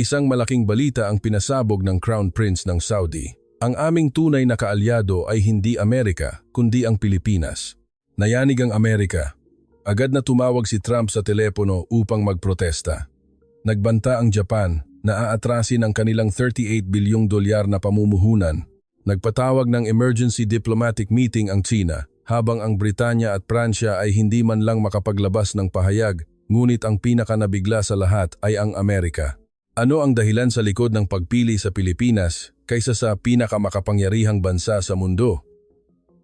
Isang malaking balita ang pinasabog ng Crown Prince ng Saudi. Ang aming tunay na kaalyado ay hindi Amerika, kundi ang Pilipinas. Nayanig ang Amerika. Agad na tumawag si Trump sa telepono upang magprotesta. Nagbanta ang Japan na aatrasin ang kanilang $38 bilyong na pamumuhunan. Nagpatawag ng emergency diplomatic meeting ang China, habang ang Britanya at Pransya ay hindi man lang makapaglabas ng pahayag, ngunit ang pinakanabigla sa lahat ay ang Amerika. Ano ang dahilan sa likod ng pagpili sa Pilipinas kaysa sa pinakamakapangyarihang bansa sa mundo?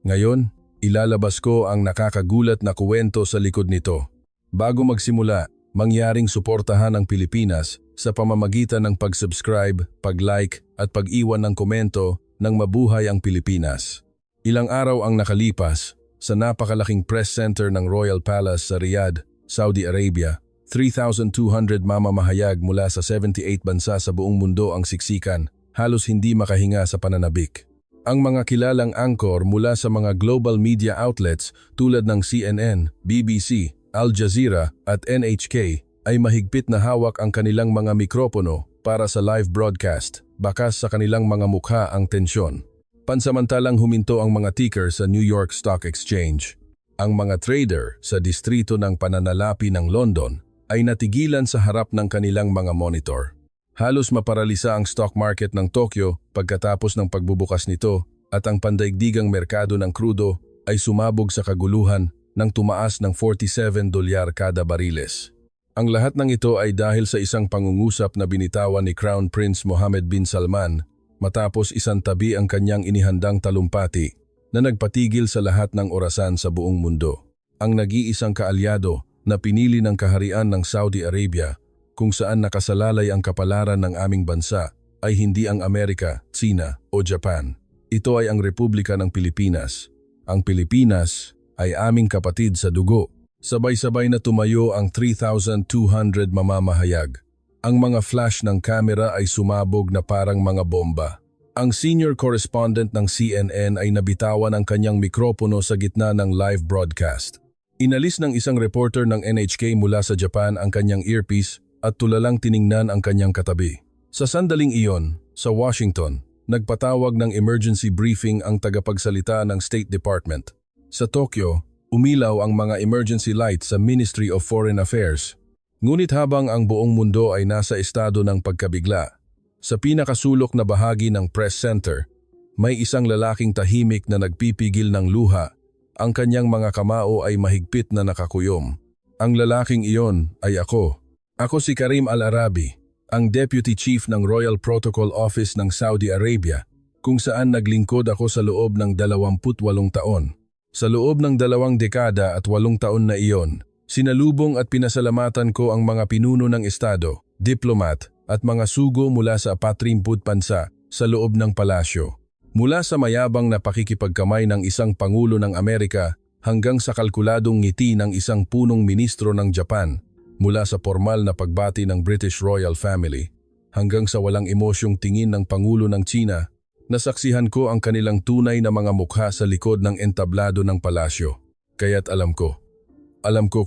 Ngayon, ilalabas ko ang nakakagulat na kuwento sa likod nito. Bago magsimula, mangyaring suportahan ang Pilipinas sa pamamagitan ng pag-subscribe, pag-like at pag-iwan ng komento ng mabuhay ang Pilipinas. Ilang araw ang nakalipas sa napakalaking press center ng Royal Palace sa Riyadh, Saudi Arabia. 3,200 mamamahayag mula sa 78 bansa sa buong mundo ang siksikan, halos hindi makahinga sa pananabik. Ang mga kilalang anchor mula sa mga global media outlets tulad ng CNN, BBC, Al Jazeera at NHK ay mahigpit na hawak ang kanilang mga mikropono para sa live broadcast, bakas sa kanilang mga mukha ang tensyon. Pansamantalang huminto ang mga ticker sa New York Stock Exchange. Ang mga trader sa distrito ng pananalapi ng London ay natigilan sa harap ng kanilang mga monitor. Halos maparalisa ang stock market ng Tokyo pagkatapos ng pagbubukas nito at ang pandaigdigang merkado ng krudo ay sumabog sa kaguluhan nang tumaas ng $47 kada bariles. Ang lahat ng ito ay dahil sa isang pangungusap na binitawan ni Crown Prince Mohammed bin Salman matapos isang tabi ang kanyang inihandang talumpati na nagpatigil sa lahat ng orasan sa buong mundo. Ang nag-iisang kaalyado na pinili ng kaharian ng Saudi Arabia kung saan nakasalalay ang kapalaran ng aming bansa ay hindi ang Amerika, China o Japan. Ito ay ang Republika ng Pilipinas. Ang Pilipinas ay aming kapatid sa dugo. Sabay-sabay na tumayo ang 3,200 mamamahayag. Ang mga flash ng kamera ay sumabog na parang mga bomba. Ang senior correspondent ng CNN ay nabitawan ang kanyang mikropono sa gitna ng live broadcast. Inalis ng isang reporter ng NHK mula sa Japan ang kanyang earpiece at tulalang tiningnan ang kanyang katabi. Sa sandaling iyon, sa Washington, nagpatawag ng emergency briefing ang tagapagsalita ng State Department. Sa Tokyo, umilaw ang mga emergency lights sa Ministry of Foreign Affairs. Ngunit habang ang buong mundo ay nasa estado ng pagkabigla, sa pinakasulok na bahagi ng press center, may isang lalaking tahimik na nagpipigil ng luha. Ang kanyang mga kamao ay mahigpit na nakakuyom. Ang lalaking iyon ay ako. Ako si Karim Al-Arabi, ang Deputy Chief ng Royal Protocol Office ng Saudi Arabia, kung saan naglingkod ako sa loob ng 28 taon. Sa loob ng 2 dekada at 8 taon na iyon, sinalubong at pinasalamatan ko ang mga pinuno ng estado, diplomat at mga sugo mula sa 40 bansa sa loob ng palasyo. Mula sa mayabang na pakikipagkamay ng isang Pangulo ng Amerika hanggang sa kalkuladong ngiti ng isang punong ministro ng Japan, mula sa formal na pagbati ng British Royal Family, hanggang sa walang emosyong tingin ng Pangulo ng China, nasaksihan ko ang kanilang tunay na mga mukha sa likod ng entablado ng palasyo. Kaya't alam ko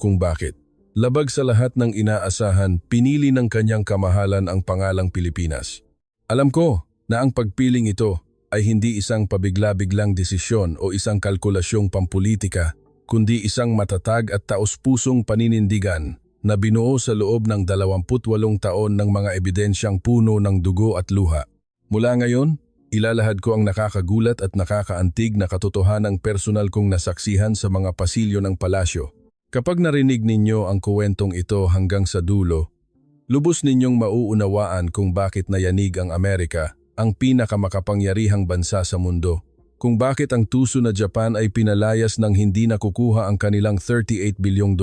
kung bakit. Labag sa lahat ng inaasahan, pinili ng kanyang kamahalan ang pangalang Pilipinas. Alam ko na ang pagpiling ito ay hindi isang pabigla-biglang desisyon o isang kalkulasyong pampulitika, kundi isang matatag at taos-pusong paninindigan na binuo sa loob ng 28 taon ng mga ebidensyang puno ng dugo at luha. Mula ngayon, ilalahad ko ang nakakagulat at nakakaantig na katotohanang personal kong nasaksihan sa mga pasilyo ng palasyo. Kapag narinig ninyo ang kuwentong ito hanggang sa dulo, lubos ninyong mauunawaan kung bakit nayanig ang Amerika, ang pinakamakapangyarihang bansa sa mundo, kung bakit ang tuso na Japan ay pinalayas ng hindi nakukuha ang kanilang $38 bilyong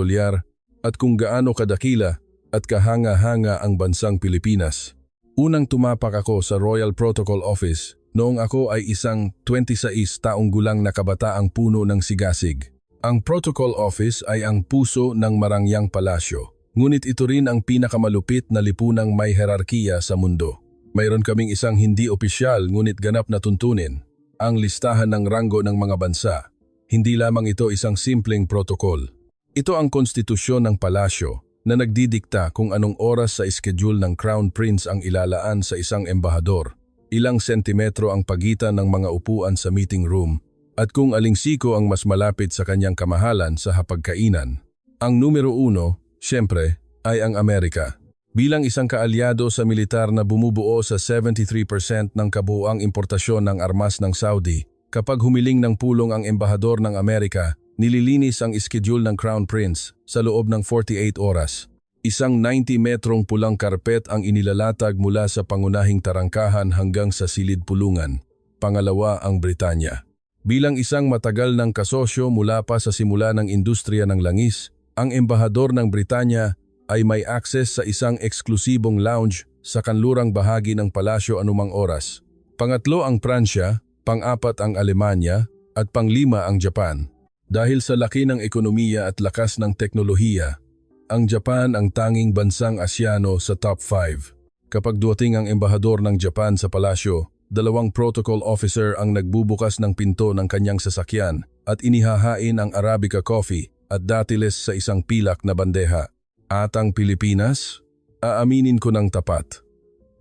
at kung gaano kadakila at kahanga-hanga ang bansang Pilipinas. Unang tumapak ako sa Royal Protocol Office noong ako ay isang 26 taong gulang na kabataang puno ng sigasig. Ang Protocol Office ay ang puso ng marangyang palasyo, ngunit ito rin ang pinakamalupit na lipunang may herarkiya sa mundo. Mayroon kaming isang hindi opisyal ngunit ganap na tuntunin, ang listahan ng ranggo ng mga bansa. Hindi lamang ito isang simpleng protokol. Ito ang konstitusyon ng palasyo na nagdidikta kung anong oras sa schedule ng Crown Prince ang ilalaan sa isang embahador, ilang sentimetro ang pagitan ng mga upuan sa meeting room, at kung aling siko ang mas malapit sa kanyang kamahalan sa hapagkainan. Ang numero 1, siyempre, ay ang Amerika. Bilang isang kaalyado sa militar na bumubuo sa 73% ng kabuuang importasyon ng armas ng Saudi, kapag humiling ng pulong ang embahador ng Amerika, nililinis ang schedule ng Crown Prince sa loob ng 48 oras. Isang 90 metrong pulang karpet ang inilalatag mula sa pangunahing tarangkahan hanggang sa silid pulungan. Pangalawa ang Britanya. Bilang isang matagal ng kasosyo mula pa sa simula ng industriya ng langis, ang embahador ng Britanya ay may access sa isang eksklusibong lounge sa kanlurang bahagi ng palasyo anumang oras. Pangatlo ang Pransya, pang-apat ang Alemanya, at pang-lima ang Japan. Dahil sa laki ng ekonomiya at lakas ng teknolohiya, ang Japan ang tanging bansang Asyano sa top 5. Kapag dumating ang embahador ng Japan sa palasyo, 2 protocol officer ang nagbubukas ng pinto ng kanyang sasakyan at inihahain ang Arabica coffee at datiles sa isang pilak na bandeha. At ang Pilipinas? Aaminin ko ng tapat.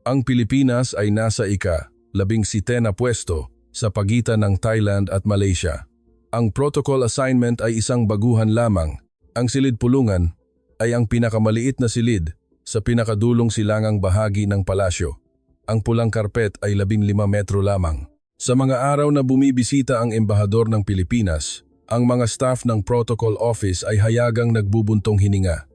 Ang Pilipinas ay nasa ika-17 na pwesto sa pagitan ng Thailand at Malaysia. Ang protocol assignment ay isang baguhan lamang. Ang silid pulungan ay ang pinakamaliit na silid sa pinakadulong silangang bahagi ng palasyo. Ang pulang karpet ay 15 metro lamang. Sa mga araw na bumibisita ang embahador ng Pilipinas, ang mga staff ng protocol office ay hayagang nagbubuntong hininga.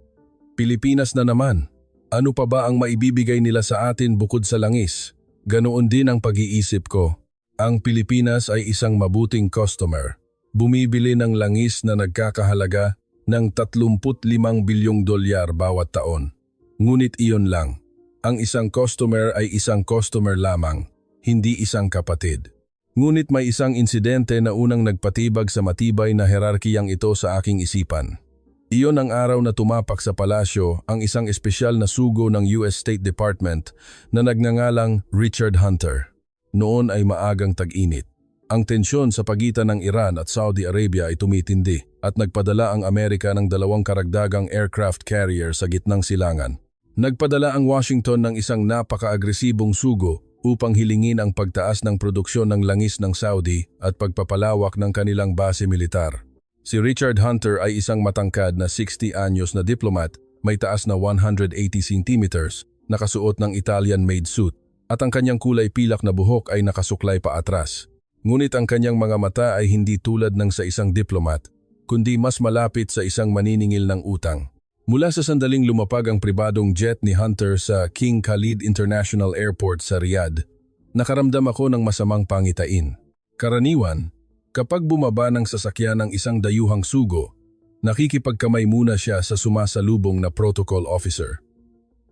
Pilipinas na naman. Ano pa ba ang maibibigay nila sa atin bukod sa langis? Ganoon din ang pag-iisip ko. Ang Pilipinas ay isang mabuting customer. Bumibili ng langis na nagkakahalaga ng 35 bilyong dolyar bawat taon. Ngunit iyon lang. Ang isang customer ay isang customer lamang, hindi isang kapatid. Ngunit may isang insidente na unang nagpatibag sa matibay na hierarkiyang ito sa aking isipan. Iyon ang araw na tumapak sa palasyo ang isang espesyal na sugo ng US State Department na nagngangalang Richard Hunter. Noon ay maagang tag-init. Ang tensyon sa pagitan ng Iran at Saudi Arabia ay tumitindi at nagpadala ang Amerika ng 2 karagdagang aircraft carrier sa gitnang silangan. Nagpadala ang Washington ng isang napaka-agresibong sugo upang hilingin ang pagtaas ng produksyon ng langis ng Saudi at pagpapalawak ng kanilang base militar. Si Richard Hunter ay isang matangkad na 60 anyos na diplomat, may taas na 180 centimeters, nakasuot ng Italian-made suit, at ang kanyang kulay pilak na buhok ay nakasuklay pa atras. Ngunit ang kanyang mga mata ay hindi tulad ng sa isang diplomat, kundi mas malapit sa isang maniningil ng utang. Mula sa sandaling lumapag ang pribadong jet ni Hunter sa King Khalid International Airport sa Riyadh, nakaramdam ako ng masamang pangitain. Karaniwan, kapag bumaba ng sasakyan ng isang dayuhang sugo, nakikipagkamay muna siya sa sumasalubong na protocol officer.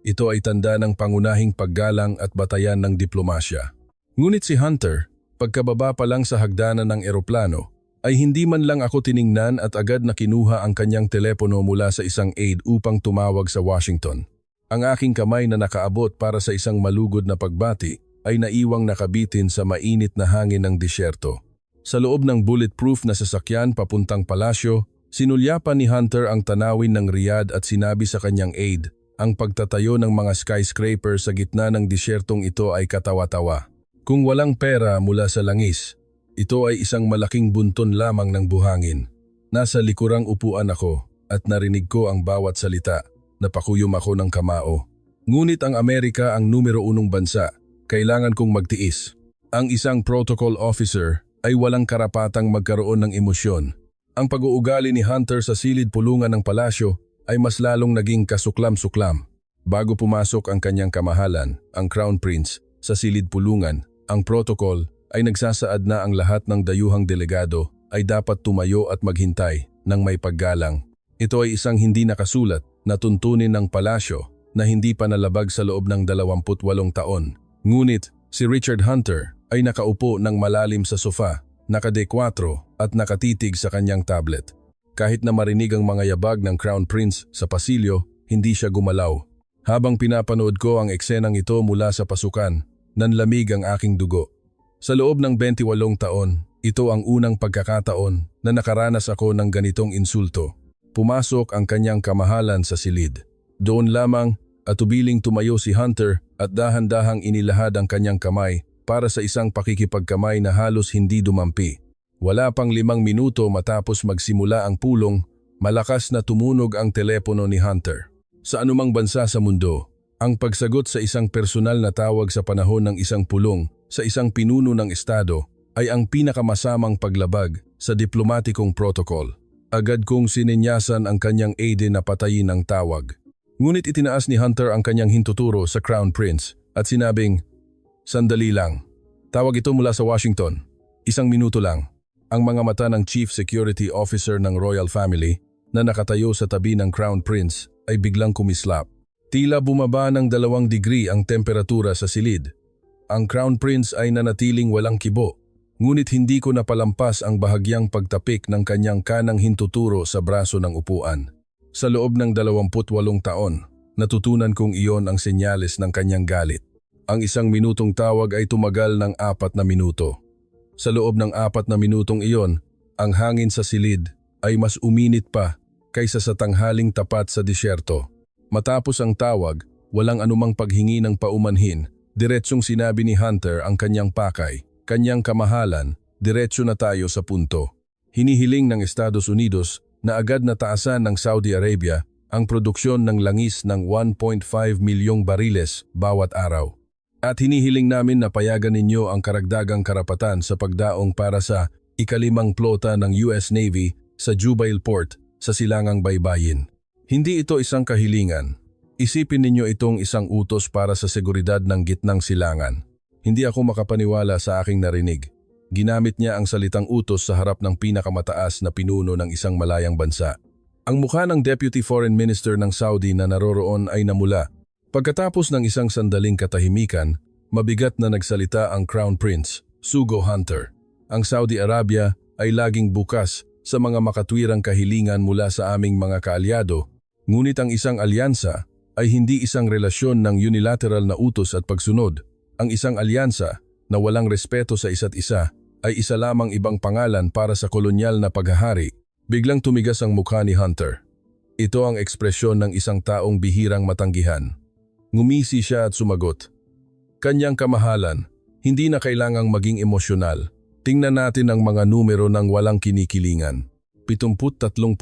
Ito ay tanda ng pangunahing paggalang at batayan ng diplomasya. Ngunit si Hunter, pagkababa pa lang sa hagdanan ng eroplano, ay hindi man lang ako tiningnan at agad na kinuha ang kanyang telepono mula sa isang aide upang tumawag sa Washington. Ang aking kamay na nakaabot para sa isang malugod na pagbati ay naiwang nakabitin sa mainit na hangin ng disyerto. Sa loob ng bulletproof na sasakyan papuntang palasyo, sinulyapan ni Hunter ang tanawin ng Riyadh at sinabi sa kanyang aide, ang pagtatayo ng mga skyscraper sa gitna ng disyertong ito ay katawa-tawa. Kung walang pera mula sa langis, ito ay isang malaking bunton lamang ng buhangin. Nasa likurang upuan ako at narinig ko ang bawat salita. Napakuyom ako ng kamao. Ngunit ang Amerika ang numero 1 bansa. Kailangan kong magtiis. Ang isang protocol officer ay walang karapatang magkaroon ng emosyon. Ang pag-uugali ni Hunter sa silid pulungan ng palasyo ay mas lalong naging kasuklam-suklam. Bago pumasok ang kanyang kamahalan, ang Crown Prince, sa silid pulungan, ang protocol ay nagsasaad na ang lahat ng dayuhang delegado ay dapat tumayo at maghintay ng may paggalang. Ito ay isang hindi nakasulat na tuntunin ng palasyo na hindi pa nalabag sa loob ng 28 taon. Ngunit si Richard Hunter ay nakaupo ng malalim sa sofa, naka-D4 at nakatitig sa kanyang tablet. Kahit na marinig ang mga yabag ng Crown Prince sa pasilyo, hindi siya gumalaw. Habang pinapanood ko ang eksenang ito mula sa pasukan, nanlamig ang aking dugo. Sa loob ng 28 taon, ito ang unang pagkakataon na nakaranas ako ng ganitong insulto. Pumasok ang kanyang kamahalan sa silid. Doon lamang at tubiling tumayo si Hunter at dahan-dahang inilahad ang kanyang kamay para sa isang pakikipagkamay na halos hindi dumampi. Wala pang 5 minuto matapos magsimula ang pulong, malakas na tumunog ang telepono ni Hunter. Sa anumang bansa sa mundo, ang pagsagot sa isang personal na tawag sa panahon ng isang pulong sa isang pinuno ng estado ay ang pinakamasamang paglabag sa diplomatikong protocol. Agad kong sininyasan ang kanyang aide na patayin ang tawag. Ngunit itinaas ni Hunter ang kanyang hintuturo sa Crown Prince at sinabing, "Sandali lang. Tawag ito mula sa Washington. 1 minuto lang." Ang mga mata ng Chief Security Officer ng Royal Family na nakatayo sa tabi ng Crown Prince ay biglang kumislap. Tila bumaba ng 2 degree ang temperatura sa silid. Ang Crown Prince ay nanatiling walang kibo, ngunit hindi ko napalampas ang bahagyang pagtapik ng kanyang kanang hintuturo sa braso ng upuan. Sa loob ng 28 taon, natutunan kong iyon ang senyales ng kanyang galit. Ang 1 minutong tawag ay tumagal ng 4 na minuto. Sa loob ng 4 na minutong iyon, ang hangin sa silid ay mas uminit pa kaysa sa tanghaling tapat sa disyerto. Matapos ang tawag, walang anumang paghingi ng paumanhin, diretsong sinabi ni Hunter ang kanyang pakay, kanyang kamahalan, diretso na tayo sa punto. Hinihiling ng Estados Unidos na agad na taasan ng Saudi Arabia ang produksyon ng langis ng 1.5 milyong bariles bawat araw. At hinihiling namin na payagan ninyo ang karagdagang karapatan sa pagdaong para sa ika-5 plota ng US Navy sa Jubail Port sa Silangang Baybayin. Hindi ito isang kahilingan. Isipin ninyo itong isang utos para sa seguridad ng gitnang silangan. Hindi ako makapaniwala sa aking narinig. Ginamit niya ang salitang utos sa harap ng pinakamataas na pinuno ng isang malayang bansa. Ang mukha ng Deputy Foreign Minister ng Saudi na naroroon ay namula. Pagkatapos ng isang sandaling katahimikan, mabigat na nagsalita ang Crown Prince, Sugo Hunter. Ang Saudi Arabia ay laging bukas sa mga makatwirang kahilingan mula sa aming mga kaalyado. Ngunit ang isang alyansa ay hindi isang relasyon ng unilateral na utos at pagsunod. Ang isang alyansa na walang respeto sa isa't isa ay isa lamang ibang pangalan para sa kolonyal na paghahari. Biglang tumigas ang mukha ni Hunter. Ito ang ekspresyon ng isang taong bihirang matanggihan. Ngumisi siya at sumagot. Kanyang kamahalan, hindi na kailangang maging emosyonal. Tingnan natin ang mga numero ng walang kinikilingan. 73%.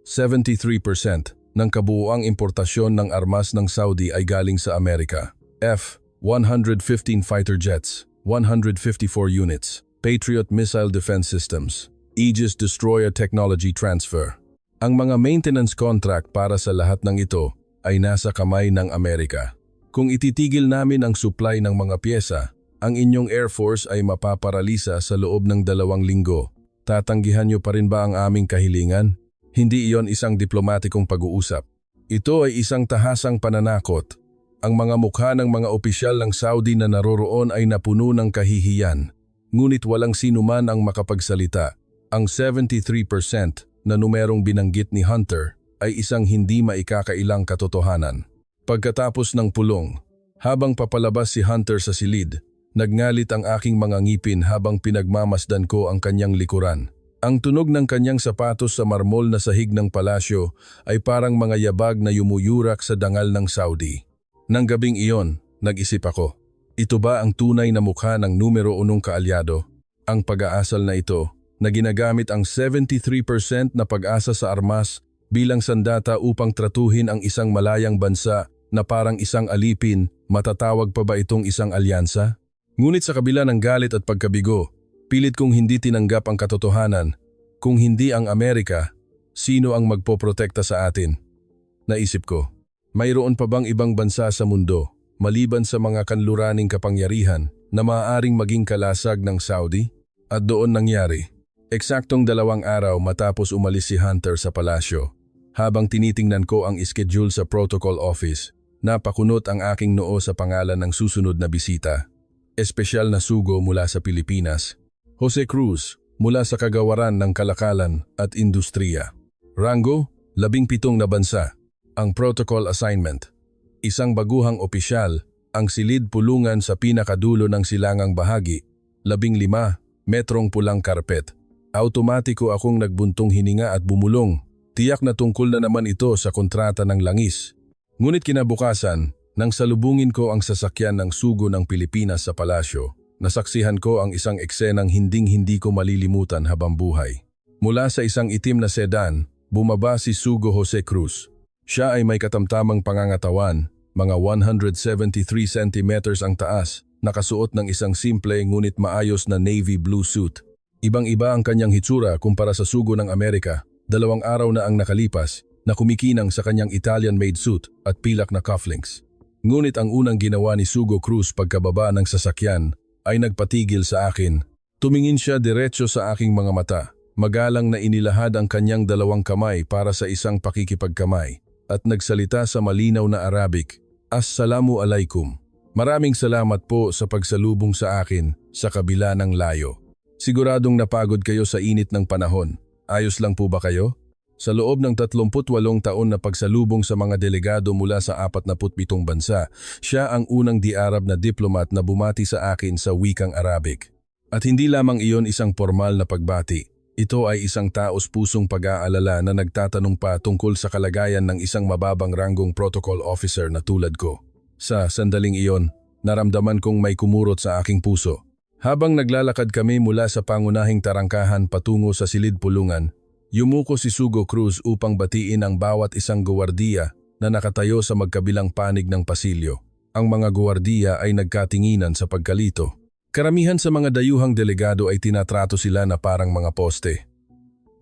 73% ng kabuuang importasyon ng armas ng Saudi ay galing sa Amerika. F-115 fighter jets, 154 units, Patriot missile defense systems, Aegis destroyer technology transfer. Ang mga maintenance contract para sa lahat ng ito ay nasa kamay ng Amerika. Kung ititigil namin ang supply ng mga pyesa, ang inyong Air Force ay mapaparalisa sa loob ng 2 linggo. Tatanggihan niyo pa rin ba ang aming kahilingan? Hindi iyon isang diplomatikong pag-uusap. Ito ay isang tahasang pananakot. Ang mga mukha ng mga opisyal ng Saudi na naroroon ay napuno ng kahihiyan. Ngunit walang sinuman ang makapagsalita. Ang 73% na numerong binanggit ni Hunter ay isang hindi maikakailang katotohanan. Pagkatapos ng pulong, habang papalabas si Hunter sa silid, nagngalit ang aking mga ngipin habang pinagmamasdan ko ang kanyang likuran. Ang tunog ng kanyang sapatos sa marmol na sahig ng palasyo ay parang mga yabag na yumuyurak sa dangal ng Saudi. Nang gabing iyon, nag-isip ako. Ito ba ang tunay na mukha ng numero 1 kaalyado? Ang pag-aasal na ito, na ginagamit ang 73% na pag-asa sa armas bilang sandata upang tratuhin ang isang malayang bansa na parang isang alipin, matatawag pa ba itong isang alyansa? Ngunit sa kabila ng galit at pagkabigo, pilit kong hindi tinanggap ang katotohanan. Kung hindi ang Amerika, sino ang magpoprotekta sa atin? Naisip ko, mayroon pa bang ibang bansa sa mundo, maliban sa mga kanluraning kapangyarihan, na maaaring maging kalasag ng Saudi? At doon nangyari. Eksaktong 2 araw matapos umalis si Hunter sa palasyo. Habang tinitingnan ko ang schedule sa protocol office, napakunot ang aking noo sa pangalan ng susunod na bisita. Espesyal na sugo mula sa Pilipinas. Jose Cruz, mula sa Kagawaran ng Kalakalan at Industriya. Rango, 17 na bansa. Ang protocol assignment. Isang baguhang opisyal, ang silid pulungan sa pinakadulo ng silangang bahagi. 15, metrong pulang karpet. Automatiko akong nagbuntong hininga at bumulong. Tiyak na tungkol na naman ito sa kontrata ng langis. Ngunit kinabukasan, nang salubungin ko ang sasakyan ng sugo ng Pilipinas sa palasyo, nasaksihan ko ang isang eksenang hinding-hindi ko malilimutan habang buhay. Mula sa isang itim na sedan, bumaba si Sugo Jose Cruz. Siya ay may katamtamang pangangatawan, mga 173 centimeters ang taas, nakasuot ng isang simple ngunit maayos na navy blue suit. Ibang-iba ang kanyang hitsura kumpara sa sugo ng Amerika. 2 araw na ang nakalipas na kumikinang sa kanyang Italian-made suit at pilak na cufflinks. Ngunit ang unang ginawa ni Sugo Cruz pagkababa ng sasakyan ay nagpatigil sa akin. Tumingin siya diretso sa aking mga mata. Magalang na inilahad ang kanyang 2 kamay para sa isang pakikipagkamay at nagsalita sa malinaw na Arabic, "Assalamu alaikum. Maraming salamat po sa pagsalubong sa akin sa kabila ng layo. Siguradong napagod kayo sa init ng panahon. Ayos lang po ba kayo?" Sa loob ng 38 taon na pagsalubong sa mga delegado mula sa 47 bansa, siya ang unang di-Arab na diplomat na bumati sa akin sa wikang Arabic. At hindi lamang iyon isang formal na pagbati. Ito ay isang taos-pusong pag-aalala na nagtatanong pa tungkol sa kalagayan ng isang mababang ranggong protocol officer na tulad ko. Sa sandaling iyon, naramdaman kong may kumurot sa aking puso. Habang naglalakad kami mula sa pangunahing tarangkahan patungo sa silid pulungan, yumuko si Sugo Cruz upang batiin ang bawat isang guwardiya na nakatayo sa magkabilang panig ng pasilyo. Ang mga guwardiya ay nagkatinginan sa pagkalito. Karamihan sa mga dayuhang delegado ay tinatrato sila na parang mga poste.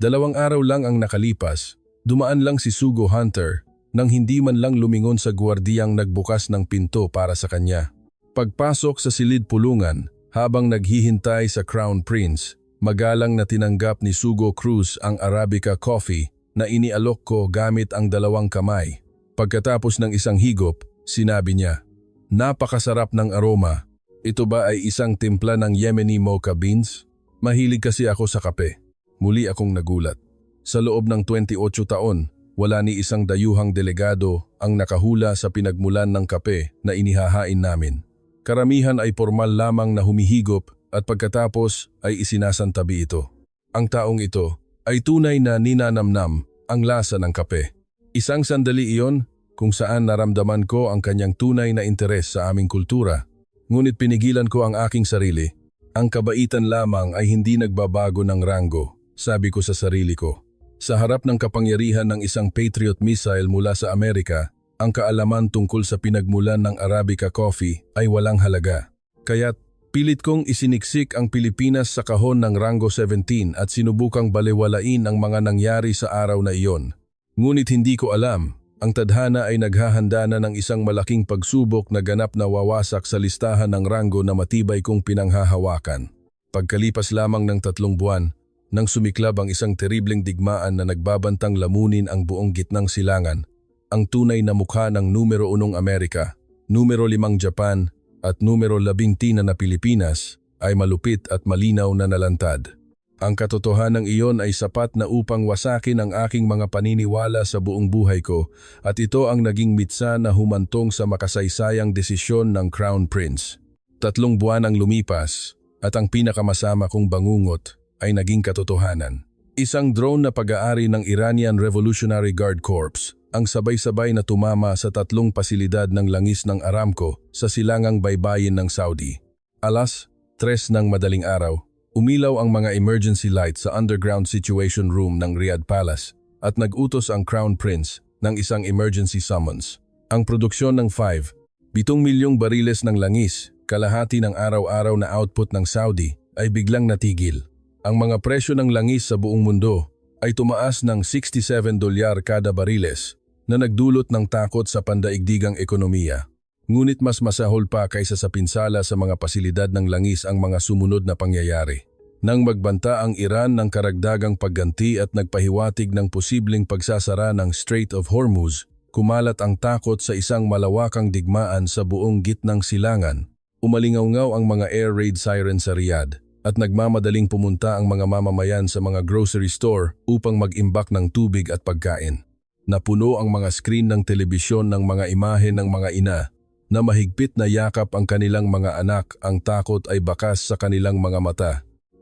2 araw lang ang nakalipas, dumaan lang si Sugo Hunter nang hindi man lang lumingon sa guwardiyang nagbukas ng pinto para sa kanya. Pagpasok sa silid pulungan, habang naghihintay sa Crown Prince, magalang na tinanggap ni Sugo Cruz ang Arabica coffee na inialok ko gamit ang 2 kamay. Pagkatapos ng isang higop, sinabi niya, "Napakasarap ng aroma. Ito ba ay isang timpla ng Yemeni mocha beans? Mahilig kasi ako sa kape." Muli akong nagulat. Sa loob ng 28 taon, wala ni isang dayuhang delegado ang nakahula sa pinagmulan ng kape na inihahain namin. Karamihan ay formal lamang na humihigop at pagkatapos ay isinasantabi ito. Ang taong ito ay tunay na ninanamnam ang lasa ng kape. Isang sandali iyon kung saan naramdaman ko ang kanyang tunay na interes sa aming kultura. Ngunit pinigilan ko ang aking sarili. Ang kabaitan lamang ay hindi nagbabago ng ranggo, sabi ko sa sarili ko. Sa harap ng kapangyarihan ng isang Patriot missile mula sa Amerika, ang kaalaman tungkol sa pinagmulan ng Arabica coffee ay walang halaga. Kaya't pilit kong isiniksik ang Pilipinas sa kahon ng Rango 17 at sinubukang balewalain ang mga nangyari sa araw na iyon. Ngunit hindi ko alam, ang tadhana ay naghahanda na ng isang malaking pagsubok na ganap na wawasak sa listahan ng Rango na matibay kong pinanghahawakan. Pagkalipas lamang ng 3 buwan, nang sumiklab ang isang teribleng digmaan na nagbabantang lamunin ang buong gitnang silangan, ang tunay na mukha ng numero 1 Amerika, numero 5 Japan, at numero 11 na Pilipinas ay malupit at malinaw na nalantad. Ang katotohanan iyon ay sapat na upang wasakin ang aking mga paniniwala sa buong buhay ko at ito ang naging mitsa na humantong sa makasaysayang desisyon ng Crown Prince. 3 buwan ang lumipas at ang pinakamasama kong bangungot ay naging katotohanan. Isang drone na pag-aari ng Iranian Revolutionary Guard Corps ang sabay-sabay na tumama sa 3 pasilidad ng langis ng Aramco sa silangang baybayin ng Saudi. Alas 3 ng madaling araw, umilaw ang mga emergency lights sa underground situation room ng Riyadh Palace at nag-utos ang Crown Prince ng isang emergency summons. Ang produksyon ng 7 milyong bariles ng langis, kalahati ng araw-araw na output ng Saudi, ay biglang natigil. Ang mga presyo ng langis sa buong mundo ay tumaas ng $67 kada bariles na nagdulot ng takot sa pandaigdigang ekonomiya. Ngunit mas masahol pa kaysa sa pinsala sa mga pasilidad ng langis ang mga sumunod na pangyayari. Nang magbanta ang Iran ng karagdagang pagganti at nagpahiwatig ng posibleng pagsasara ng Strait of Hormuz, kumalat ang takot sa isang malawakang digmaan sa buong gitnang silangan. Umalingaw-ngaw ang mga air raid siren sa Riyadh at nagmamadaling pumunta ang mga mamamayan sa mga grocery store upang mag-imbak ng tubig at pagkain. Napuno ang mga screen ng telebisyon ng mga imahe ng mga ina na mahigpit na yakap ang kanilang mga anak, ang takot ay bakas sa kanilang mga mata.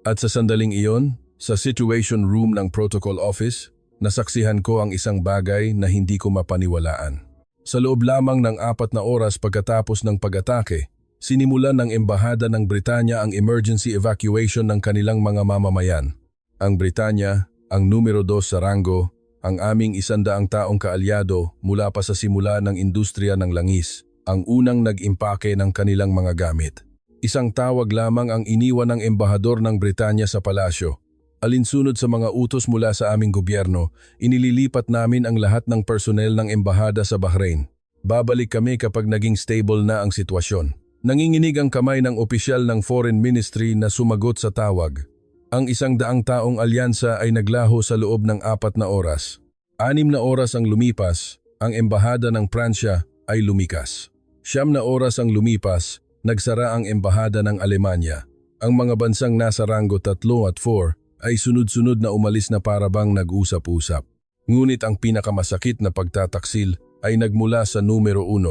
At sa sandaling iyon, sa situation room ng protocol office, nasaksihan ko ang isang bagay na hindi ko mapaniwalaan. Sa loob lamang ng 4 na oras pagkatapos ng pag-atake, sinimulan ng Embahada ng Britanya ang emergency evacuation ng kanilang mga mamamayan. Ang Britanya, ang numero 2 sa ranggo, ang aming 100 taong kaalyado mula pa sa simula ng industriya ng langis, ang unang nag-impake ng kanilang mga gamit. Isang tawag lamang ang iniwan ng embahador ng Britanya sa palasyo. Alinsunod sa mga utos mula sa aming gobyerno, inililipat namin ang lahat ng personnel ng embahada sa Bahrain. Babalik kami kapag naging stable na ang sitwasyon. Nanginginig ang kamay ng opisyal ng Foreign Ministry na sumagot sa tawag. Ang 100 taong alyansa ay naglaho sa loob ng 4 na oras. 6 na oras ang lumipas, ang embahada ng Pransya ay lumikas. 9 na oras ang lumipas, nagsara ang embahada ng Alemanya. Ang mga bansang nasa ranggo 3 at 4 ay sunod-sunod na umalis na parabang nag-usap-usap. Ngunit ang pinakamasakit na pagtataksil ay nagmula sa numero 1.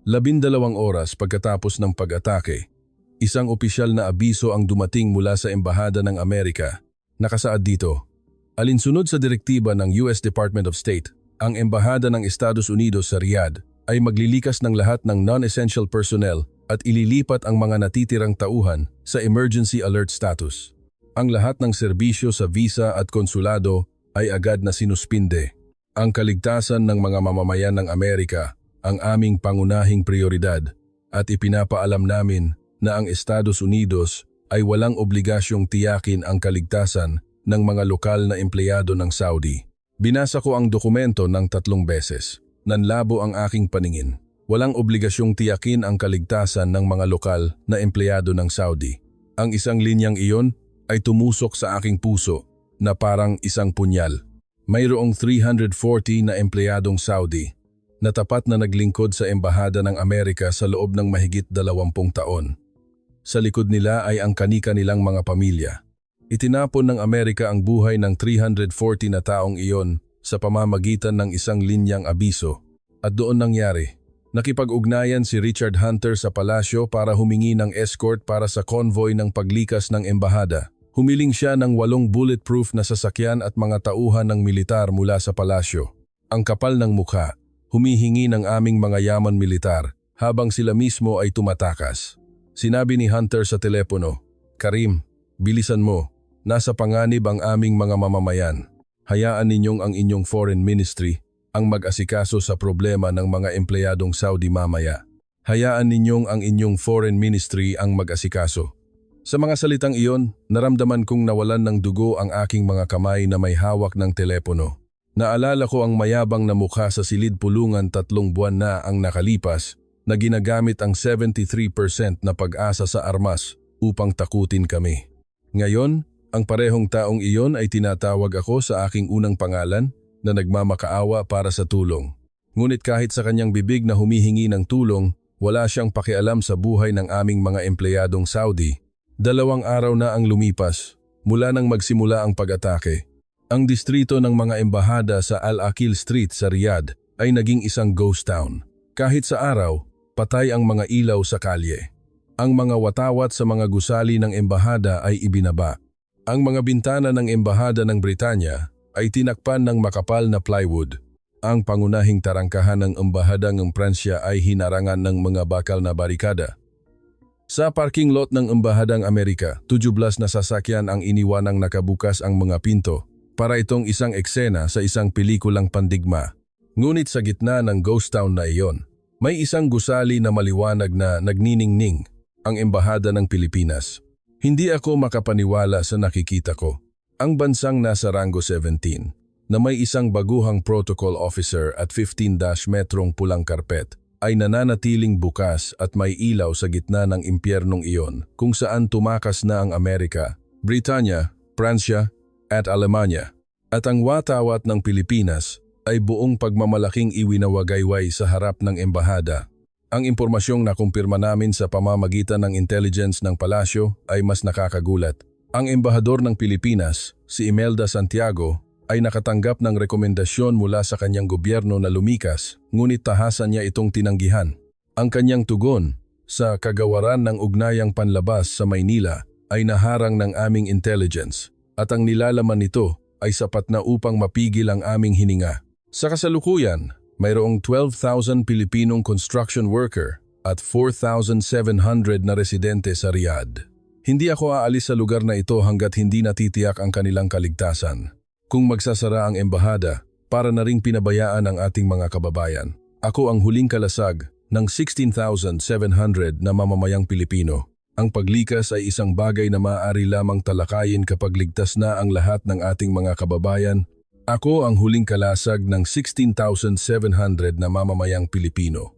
12 oras pagkatapos ng pag-atake, isang opisyal na abiso ang dumating mula sa Embahada ng Amerika. Nakasaad dito, alinsunod sa direktiba ng US Department of State, ang Embahada ng Estados Unidos sa Riyadh ay maglilikas ng lahat ng non-essential personnel at ililipat ang mga natitirang tauhan sa emergency alert status. Ang lahat ng serbisyo sa visa at konsulado ay agad na sinuspinde. Ang kaligtasan ng mga mamamayan ng Amerika ang aming pangunahing prioridad at ipinapaalam namin na ang Estados Unidos ay walang obligasyong tiyakin ang kaligtasan ng mga lokal na empleyado ng Saudi. Binasa ko ang dokumento ng 3 beses. Nanlabo ang aking paningin. Walang obligasyong tiyakin ang kaligtasan ng mga lokal na empleyado ng Saudi. Ang isang linyang iyon ay tumusok sa aking puso na parang isang punyal. Mayroong 340 na empleyadong Saudi na tapat na naglingkod sa Embahada ng Amerika sa loob ng mahigit 20 taon. Sa likod nila ay ang kani-kanilang mga pamilya. Itinapon ng Amerika ang buhay ng 340 na taong iyon sa pamamagitan ng isang linyang abiso. At doon nangyari. Nakipag-ugnayan si Richard Hunter sa palasyo para humingi ng escort para sa convoy ng paglikas ng embahada. Humiling siya ng 8 bulletproof na sasakyan at mga tauhan ng militar mula sa palasyo. Ang kapal ng mukha, humihingi ng aming mga yaman militar habang sila mismo ay tumatakas. Sinabi ni Hunter sa telepono, "Karim, bilisan mo. Nasa panganib ang aming mga mamamayan. Hayaan ninyong ang inyong foreign ministry ang mag-asikaso sa problema ng mga empleyadong Saudi mamaya. Hayaan ninyong ang inyong foreign ministry ang mag-asikaso." Sa mga salitang iyon, naramdaman kong nawalan ng dugo ang aking mga kamay na may hawak ng telepono. Naalala ko ang mayabang na mukha sa silid pulungan 3 buwan na ang nakalipas na ginagamit ang 73% na pag-asa sa armas upang takutin kami. Ngayon, ang parehong taong iyon ay tinatawag ako sa aking unang pangalan na nagmamakaawa para sa tulong. Ngunit kahit sa kanyang bibig na humihingi ng tulong, wala siyang pakialam sa buhay ng aming mga empleyadong Saudi. 2 araw na ang lumipas mula nang magsimula ang pag-atake. Ang distrito ng mga embahada sa Al-Aqil Street sa Riyadh ay naging isang ghost town. Kahit sa araw, patay ang mga ilaw sa kalye. Ang mga watawat sa mga gusali ng embahada ay ibinaba. Ang mga bintana ng embahada ng Britanya ay tinakpan ng makapal na plywood. Ang pangunahing tarangkahan ng embahada ng Pransya ay hinarangan ng mga bakal na barikada. Sa parking lot ng Embahadang Amerika, 17 na sasakyan ang iniwanang nakabukas ang mga pinto para itong isang eksena sa isang pelikulang pandigma. Ngunit sa gitna ng ghost town na iyon, may isang gusali na maliwanag na nagniningning, ang Embahada ng Pilipinas. Hindi ako makapaniwala sa nakikita ko. Ang bansang nasa ranggo 17 na may isang baguhang protocol officer at 15-metrong pulang karpet ay nananatiling bukas at may ilaw sa gitna ng impyernong iyon kung saan tumakas na ang Amerika, Britanya, Pransya at Alemanya. At ang watawat ng Pilipinas ay buong pagmamalaking iwinawagayway sa harap ng embahada. Ang impormasyong nakumpirma namin sa pamamagitan ng intelligence ng palasyo ay mas nakakagulat. Ang embahador ng Pilipinas, si Imelda Santiago, ay nakatanggap ng rekomendasyon mula sa kanyang gobyerno na lumikas, ngunit tahasan niya itong tinanggihan. Ang kanyang tugon sa kagawaran ng ugnayang panlabas sa Maynila ay naharang ng aming intelligence at ang nilalaman nito ay sapat na upang mapigil ang aming hininga. Sa kasalukuyan, mayroong 12,000 Pilipinong construction worker at 4,700 na residente sa Riyadh. Hindi ako aalis sa lugar na ito hanggat hindi natitiyak ang kanilang kaligtasan. Kung magsasara ang embahada, para na ring pinabayaan ang ating mga kababayan. Ako ang huling kalasag ng 16,700 na mamamayang Pilipino. Ang paglikas ay isang bagay na maaari lamang talakayin kapag ligtas na ang lahat ng ating mga kababayan. Ako ang huling kalasag ng 16,700 na mamamayang Pilipino.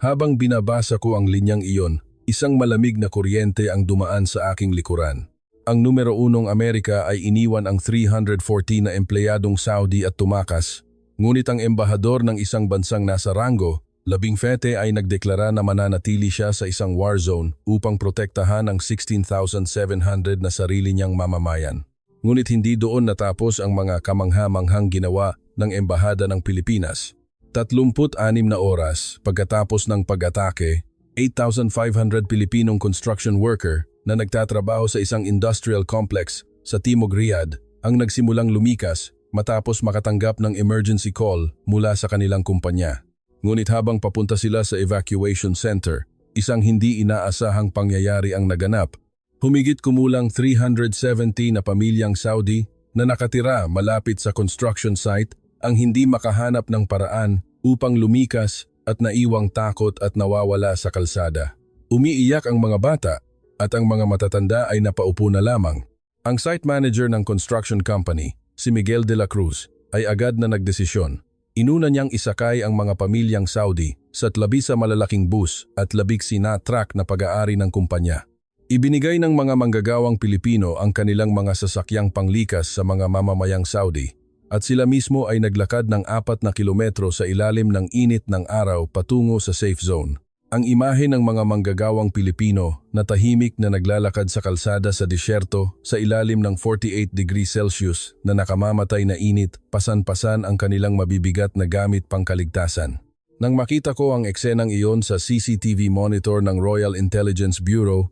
Habang binabasa ko ang linyang iyon, isang malamig na kuryente ang dumaan sa aking likuran. Ang numero 1 Amerika ay iniwan ang 314 na empleyadong Saudi at tumakas, ngunit ang embahador ng isang bansang nasa ranggo, 17 ay nagdeklara na mananatili siya sa isang war zone upang protektahan ang 16,700 na sarili niyang mamamayan. Ngunit hindi doon natapos ang mga kamangha-manghang ginawa ng embahada ng Pilipinas. 36 na oras pagkatapos ng pag-atake, 8,500 Pilipinong construction worker na nagtatrabaho sa isang industrial complex sa Timog Riyadh ang nagsimulang lumikas matapos makatanggap ng emergency call mula sa kanilang kumpanya. Ngunit habang papunta sila sa evacuation center, isang hindi inaasahang pangyayari ang naganap. Humigit kumulang 370 na pamilyang Saudi na nakatira malapit sa construction site ang hindi makahanap ng paraan upang lumikas at naiwang takot at nawawala sa kalsada. Umiiyak ang mga bata at ang mga matatanda ay napaupo na lamang. Ang site manager ng construction company, si Miguel de la Cruz, ay agad na nagdesisyon. Inuna niyang isakay ang mga pamilyang Saudi sa 12 malalaking bus at 11 na truck na pag-aari ng kumpanya. Ibinigay ng mga manggagawang Pilipino ang kanilang mga sasakyang panglikas sa mga mamamayang Saudi at sila mismo ay naglakad ng 4 na kilometro sa ilalim ng init ng araw patungo sa safe zone. Ang imahe ng mga manggagawang Pilipino na tahimik na naglalakad sa kalsada sa disyerto sa ilalim ng 48 degrees Celsius na nakamamatay na init, pasan-pasan ang kanilang mabibigat na gamit pangkaligtasan. Nang makita ko ang eksenang iyon sa CCTV monitor ng Royal Intelligence Bureau,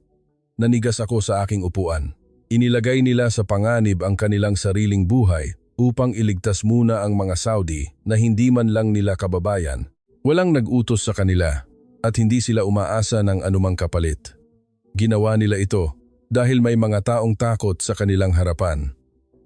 nanigas ako sa aking upuan. Inilagay nila sa panganib ang kanilang sariling buhay upang iligtas muna ang mga Saudi na hindi man lang nila kababayan. Walang nag-utos sa kanila at hindi sila umaasa ng anumang kapalit. Ginawa nila ito dahil may mga taong takot sa kanilang harapan.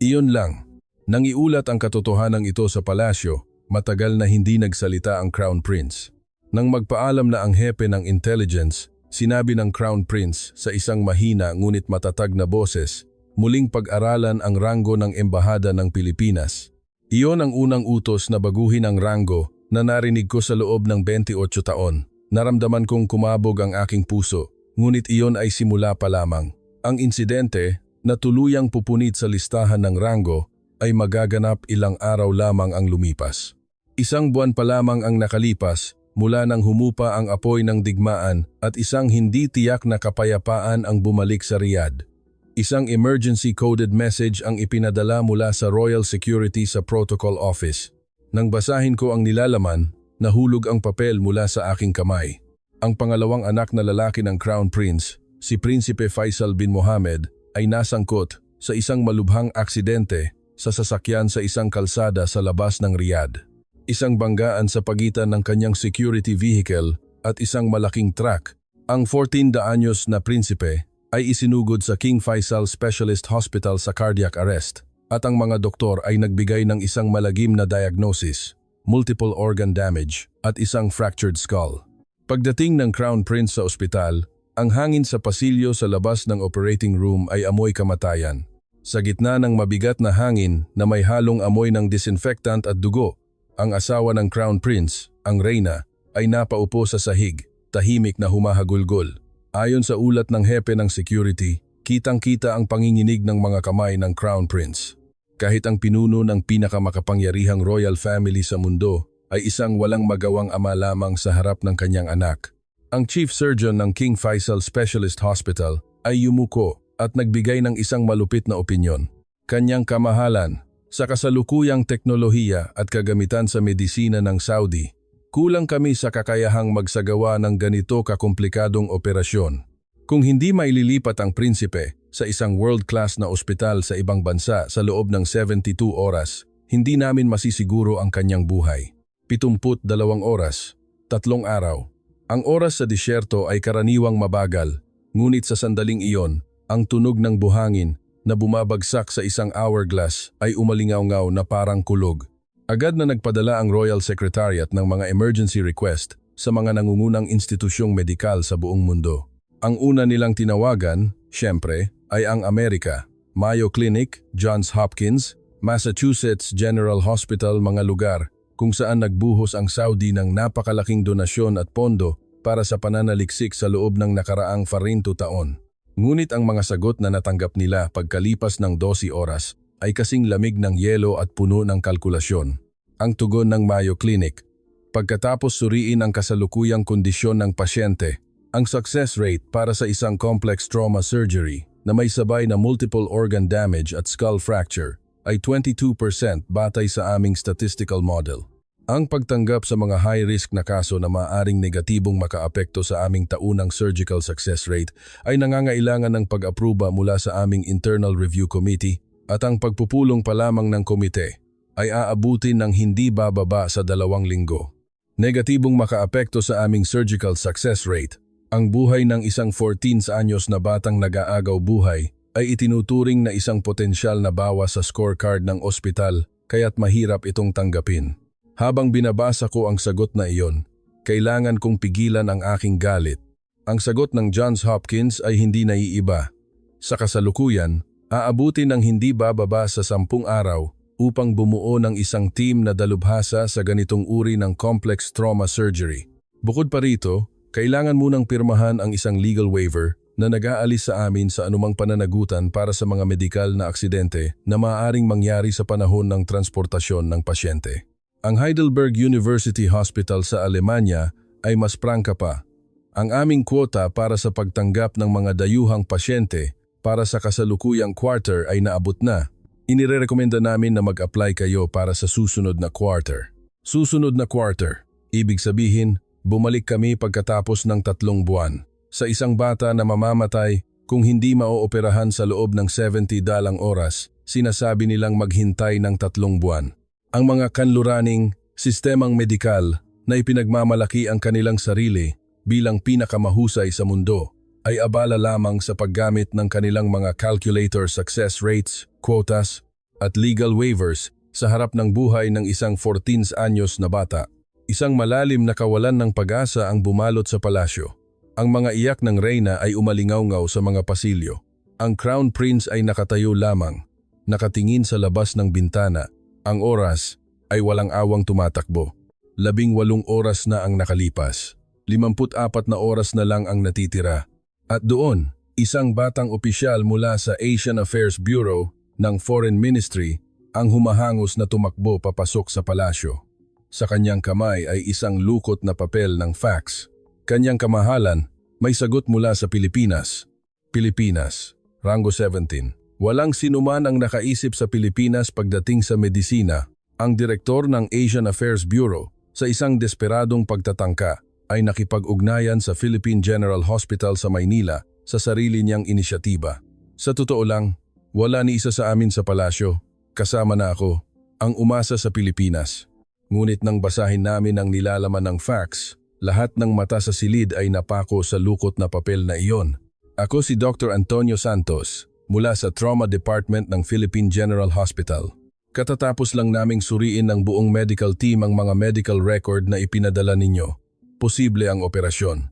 Iyon lang. Nang iulat ang katotohanan ito sa palasyo, matagal na hindi nagsalita ang Crown Prince. Nang magpaalam na ang hepe ng intelligence, sinabi ng Crown Prince sa isang mahina ngunit matatag na boses, muling pag-aralan ang ranggo ng embahada ng Pilipinas. Iyon ang unang utos na baguhin ang ranggo na narinig ko sa loob ng 28 taon. Naramdaman kong kumabog ang aking puso, ngunit iyon ay simula pa lamang. Ang insidente na tuluyang pupunit sa listahan ng ranggo ay magaganap ilang araw lamang ang lumipas. Isang buwan pa lamang ang nakalipas mula nang humupa ang apoy ng digmaan at isang hindi tiyak na kapayapaan ang bumalik sa Riyadh. Isang emergency coded message ang ipinadala mula sa Royal Security sa Protocol Office. Nang basahin ko ang nilalaman, nahulog ang papel mula sa aking kamay. Ang pangalawang anak na lalaki ng Crown Prince, si Prinsipe Faisal bin Mohammed, ay nasangkot sa isang malubhang aksidente sa sasakyan sa isang kalsada sa labas ng Riyadh. Isang banggaan sa pagitan ng kanyang security vehicle at isang malaking truck. Ang 14 anyos na prinsipe ay isinugod sa King Faisal Specialist Hospital sa cardiac arrest at ang mga doktor ay nagbigay ng isang malagim na diagnosis, multiple organ damage at isang fractured skull. Pagdating ng Crown Prince sa ospital, ang hangin sa pasilyo sa labas ng operating room ay amoy kamatayan. Sa gitna ng mabigat na hangin na may halong amoy ng disinfectant at dugo, ang asawa ng Crown Prince, ang Reyna, ay napaupo sa sahig, tahimik na humahagulgol. Ayon sa ulat ng hepe ng security, kitang-kita ang panginginig ng mga kamay ng Crown Prince. Kahit ang pinuno ng pinakamakapangyarihang royal family sa mundo ay isang walang magawang ama lamang sa harap ng kanyang anak. Ang chief surgeon ng King Faisal Specialist Hospital ay yumuko at nagbigay ng isang malupit na opinyon. Kanyang kamahalan, sa kasalukuyang teknolohiya at kagamitan sa medisina ng Saudi, kulang kami sa kakayahang magsagawa ng ganito kakomplikadong operasyon. Kung hindi maililipat ang prinsipe sa isang world-class na ospital sa ibang bansa sa loob ng 72 oras, hindi namin masisiguro ang kanyang buhay. 72 oras, 3 araw. Ang oras sa disyerto ay karaniwang mabagal, ngunit sa sandaling iyon, ang tunog ng buhangin na bumabagsak sa isang hourglass ay umalingaw-ngaw na parang kulog. Agad na nagpadala ang Royal Secretariat ng mga emergency request sa mga nangungunang institusyong medikal sa buong mundo. Ang una nilang tinawagan, syempre, ay ang Amerika, Mayo Clinic, Johns Hopkins, Massachusetts General Hospital, mga lugar kung saan nagbuhos ang Saudi ng napakalaking donasyon at pondo para sa pananaliksik sa loob ng nakaraang 40 taon. Ngunit ang mga sagot na natanggap nila pagkalipas ng 12 oras ay kasing lamig ng yelo at puno ng kalkulasyon. Ang tugon ng Mayo Clinic, pagkatapos suriin ang kasalukuyang kondisyon ng pasyente, ang success rate para sa isang complex trauma surgery na may sabay na multiple organ damage at skull fracture ay 22% batay sa aming statistical model. Ang pagtanggap sa mga high-risk na kaso na maaaring negatibong makaapekto sa aming taunang surgical success rate ay nangangailangan ng pag-apruba mula sa aming Internal Review Committee at ang pagpupulong pa lamang ng komite ay aabutin ng hindi bababa sa 2 linggo. Negatibong makaapekto sa aming surgical success rate, ang buhay ng isang 14 anyos na batang nag-aagaw buhay ay itinuturing na isang potensyal na bawas sa scorecard ng ospital kaya't mahirap itong tanggapin. Habang binabasa ko ang sagot na iyon, kailangan kong pigilan ang aking galit. Ang sagot ng Johns Hopkins ay hindi naiiba. Sa kasalukuyan, aabutin ng hindi bababa sa 10 araw upang bumuo ng isang team na dalubhasa sa ganitong uri ng complex trauma surgery. Bukod pa rito, kailangan munang pirmahan ang isang legal waiver na nag-aalis sa amin sa anumang pananagutan para sa mga medikal na aksidente na maaaring mangyari sa panahon ng transportasyon ng pasyente. Ang Heidelberg University Hospital sa Alemanya ay mas prangka pa. Ang aming kwota para sa pagtanggap ng mga dayuhang pasyente para sa kasalukuyang quarter ay naabot na. Inirekomenda namin na mag-apply kayo para sa susunod na quarter. Susunod na quarter, ibig sabihin, bumalik kami pagkatapos ng 3 buwan. Sa isang bata na mamamatay kung hindi maooperahan sa loob ng 70 oras, sinasabi nilang maghintay ng 3 buwan. Ang mga kanluraning sistemang medikal na ipinagmamalaki ang kanilang sarili bilang pinakamahusay sa mundo ay abala lamang sa paggamit ng kanilang mga calculator success rates, quotas at legal waivers sa harap ng buhay ng isang 14 anyos na bata. Isang malalim na kawalan ng pag-asa ang bumalot sa palasyo. Ang mga iyak ng reyna ay umalingaw-ngaw sa mga pasilyo. Ang Crown Prince ay nakatayo lamang, nakatingin sa labas ng bintana. Ang oras ay walang awang tumatakbo. 18 oras na ang nakalipas. 54 na oras na lang ang natitira. At doon, isang batang opisyal mula sa Asian Affairs Bureau ng Foreign Ministry ang humahangos na tumakbo papasok sa palasyo. Sa kanyang kamay ay isang lukot na papel ng fax. Kanyang kamahalan, may sagot mula sa Pilipinas. Pilipinas, Rango 17. Walang sinuman ang nakaisip sa Pilipinas pagdating sa medisina. Ang direktor ng Asian Affairs Bureau sa isang desperadong pagtatangka ay nakipag-ugnayan sa Philippine General Hospital sa Maynila sa sarili niyang inisyatiba. Sa totoo lang, wala ni isa sa amin sa palasyo, kasama na ako, ang umasa sa Pilipinas. Ngunit nang basahin namin ang nilalaman ng fax, lahat ng mata sa silid ay napako sa lukot na papel na iyon. Ako si Dr. Antonio Santos, mula sa Trauma Department ng Philippine General Hospital. Katatapos lang naming suriin ng buong medical team ang mga medical record na ipinadala ninyo. Posible ang operasyon.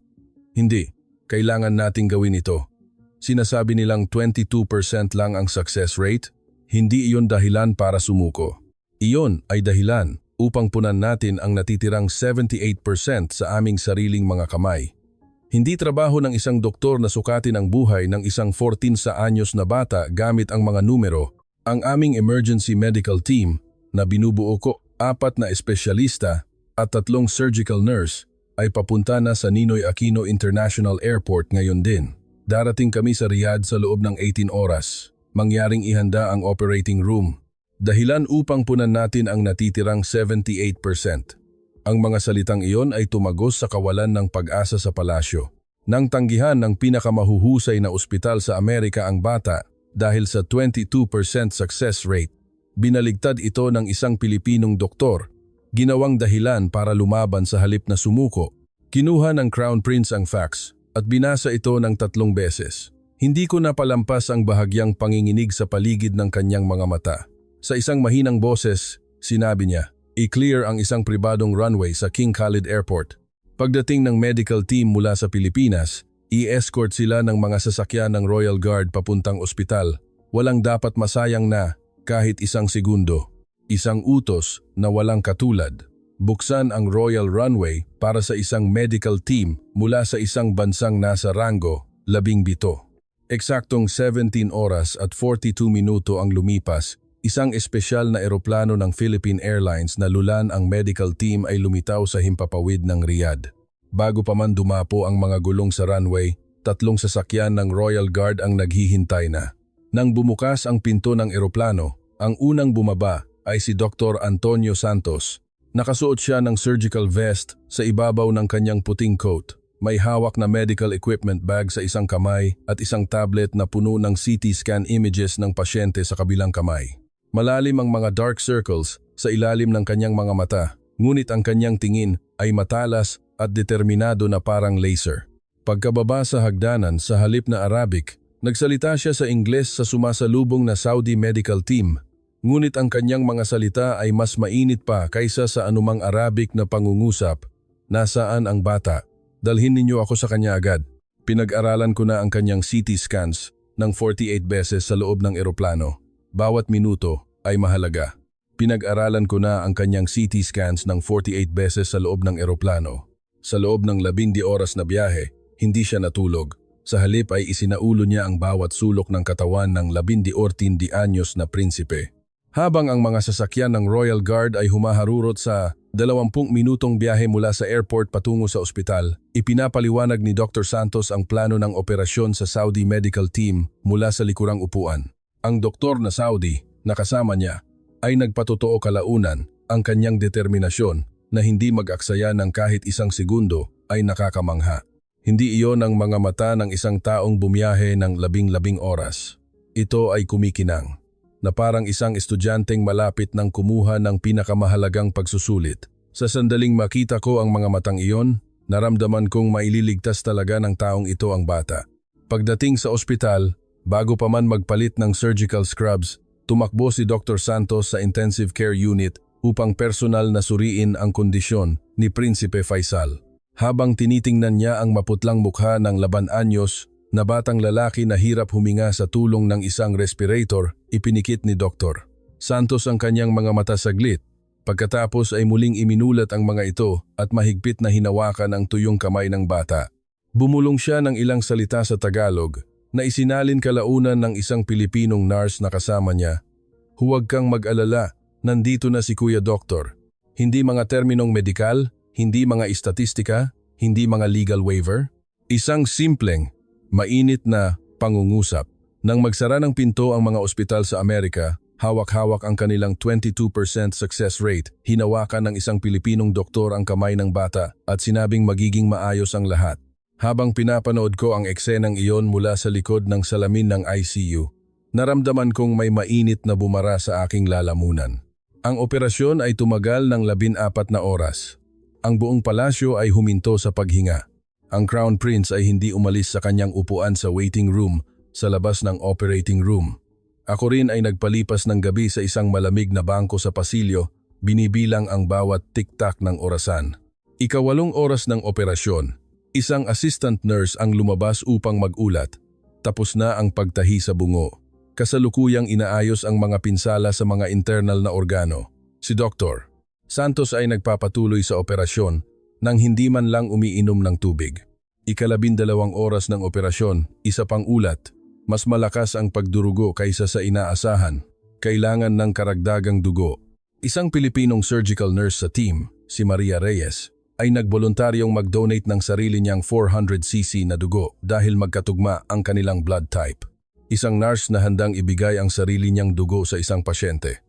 Hindi, kailangan nating gawin ito. Sinasabi nilang 22% lang ang success rate, hindi iyon dahilan para sumuko. Iyon ay dahilan upang punan natin ang natitirang 78% sa aming sariling mga kamay. Hindi trabaho ng isang doktor na sukatin ang buhay ng isang 14 sa anyos na bata gamit ang mga numero. Ang aming emergency medical team na binubuo ko 4 na espesyalista at 3 surgical nurse ay papunta na sa Ninoy Aquino International Airport ngayon din. Darating kami sa Riyadh sa loob ng 18 oras. Mangyaring ihanda ang operating room. Dahilan upang punan natin ang natitirang 78%. Ang mga salitang iyon ay tumagos sa kawalan ng pag-asa sa palasyo. Nang tanggihan ng pinakamahuhusay na ospital sa Amerika ang bata dahil sa 22% success rate, binaligtad ito ng isang Pilipinong doktor ginawang dahilan para lumaban sa halip na sumuko. Kinuha ng Crown Prince ang fax at binasa ito ng 3 beses. Hindi ko napalampas ang bahagyang panginginig sa paligid ng kanyang mga mata. Sa isang mahinang boses, sinabi niya, i-clear ang isang pribadong runway sa King Khalid Airport. Pagdating ng medical team mula sa Pilipinas, i-escort sila ng mga sasakyan ng Royal Guard papuntang ospital. Walang dapat masayang na kahit isang segundo. Isang utos na walang katulad. Buksan ang Royal Runway para sa isang medical team mula sa isang bansang nasa rango 17. Eksaktong 17 oras at 42 minuto ang lumipas, isang espesyal na eroplano ng Philippine Airlines na lulan ang medical team ay lumitaw sa himpapawid ng Riyadh. Bago pa man dumapo ang mga gulong sa runway, 3 sasakyan ng Royal Guard ang naghihintay na. Nang bumukas ang pinto ng eroplano, ang unang bumaba ay si Dr. Antonio Santos. Nakasuot siya ng surgical vest sa ibabaw ng kanyang puting coat. May hawak na medical equipment bag sa isang kamay at isang tablet na puno ng CT scan images ng pasyente sa kabilang kamay. Malalim ang mga dark circles sa ilalim ng kanyang mga mata, ngunit ang kanyang tingin ay matalas at determinado na parang laser. Pagkababa sa hagdanan sa halip na Arabic, nagsalita siya sa Ingles sa sumasalubong na Saudi medical team, ngunit ang kanyang mga salita ay mas mainit pa kaysa sa anumang Arabic na pangungusap. Nasaan ang bata? Dalhin ninyo ako sa kanya agad. Pinag-aralan ko na ang kanyang CT scans ng 48 beses sa loob ng eroplano. Bawat minuto ay mahalaga. Pinag-aralan ko na ang kanyang CT scans ng 48 beses sa loob ng eroplano. Sa loob ng 12 oras na biyahe, hindi siya natulog. Sa halip ay isinaulo niya ang bawat sulok ng katawan ng 14 anyos na prinsipe. Habang ang mga sasakyan ng Royal Guard ay humaharurot sa 20 minutong biyahe mula sa airport patungo sa ospital, ipinapaliwanag ni Dr. Santos ang plano ng operasyon sa Saudi medical team mula sa likurang upuan. Ang doktor na Saudi na kasama niya ay nagpatotoo kalaunan ang kanyang determinasyon na hindi mag-aksaya ng kahit isang segundo ay nakakamangha. Hindi iyon ang mga mata ng isang taong bumiyahe ng 11 oras. Ito ay kumikinang, na parang isang estudyanteng malapit ng kumuha ng pinakamahalagang pagsusulit. Sa sandaling makita ko ang mga matang iyon, naramdaman kong maililigtas talaga ng taong ito ang bata. Pagdating sa ospital, bago pa man magpalit ng surgical scrubs, tumakbo si Dr. Santos sa intensive care unit upang personal na suriin ang kondisyon ni Prinsipe Faisal. Habang tinitingnan niya ang maputlang mukha ng 18 anyos na batang lalaki na hirap huminga sa tulong ng isang respirator, ipinikit ni Dr. Santos ang kanyang mga mata saglit. Pagkatapos ay muling iminulat ang mga ito at mahigpit na hinawakan ang tuyong kamay ng bata. Bumulong siya ng ilang salita sa Tagalog na isinalin kalaunan ng isang Pilipinong nurse na kasama niya. Huwag kang mag-alala, nandito na si Kuya Doktor. Hindi mga terminong medikal, hindi mga istatistika, hindi mga legal waiver. Isang simpleng, mainit na pangungusap. Nang magsara ng pinto ang mga ospital sa Amerika, hawak-hawak ang kanilang 22% success rate. Hinawakan ng isang Pilipinong doktor ang kamay ng bata at sinabing magiging maayos ang lahat. Habang pinapanood ko ang eksenang iyon mula sa likod ng salamin ng ICU, naramdaman kong may mainit na bumara sa aking lalamunan. Ang operasyon ay tumagal ng 14 na oras. Ang buong palasyo ay huminto sa paghinga. Ang Crown Prince ay hindi umalis sa kanyang upuan sa waiting room sa labas ng operating room. Ako rin ay nagpalipas ng gabi sa isang malamig na bangko sa pasilyo, binibilang ang bawat tik-tak ng orasan. 8 oras ng operasyon. Isang assistant nurse ang lumabas upang mag-ulat. Tapos na ang pagtahi sa bungo. Kasalukuyang inaayos ang mga pinsala sa mga internal na organo. Si Dr. Santos ay nagpapatuloy sa operasyon nang hindi man lang umiinom ng tubig. 12 oras ng operasyon, isa pang ulat. Mas malakas ang pagdurugo kaysa sa inaasahan. Kailangan ng karagdagang dugo. Isang Pilipinong surgical nurse sa team, si Maria Reyes, ay nagboluntaryong mag-donate ng sarili niyang 400cc na dugo dahil magkatugma ang kanilang blood type. Isang nurse na handang ibigay ang sarili niyang dugo sa isang pasyente.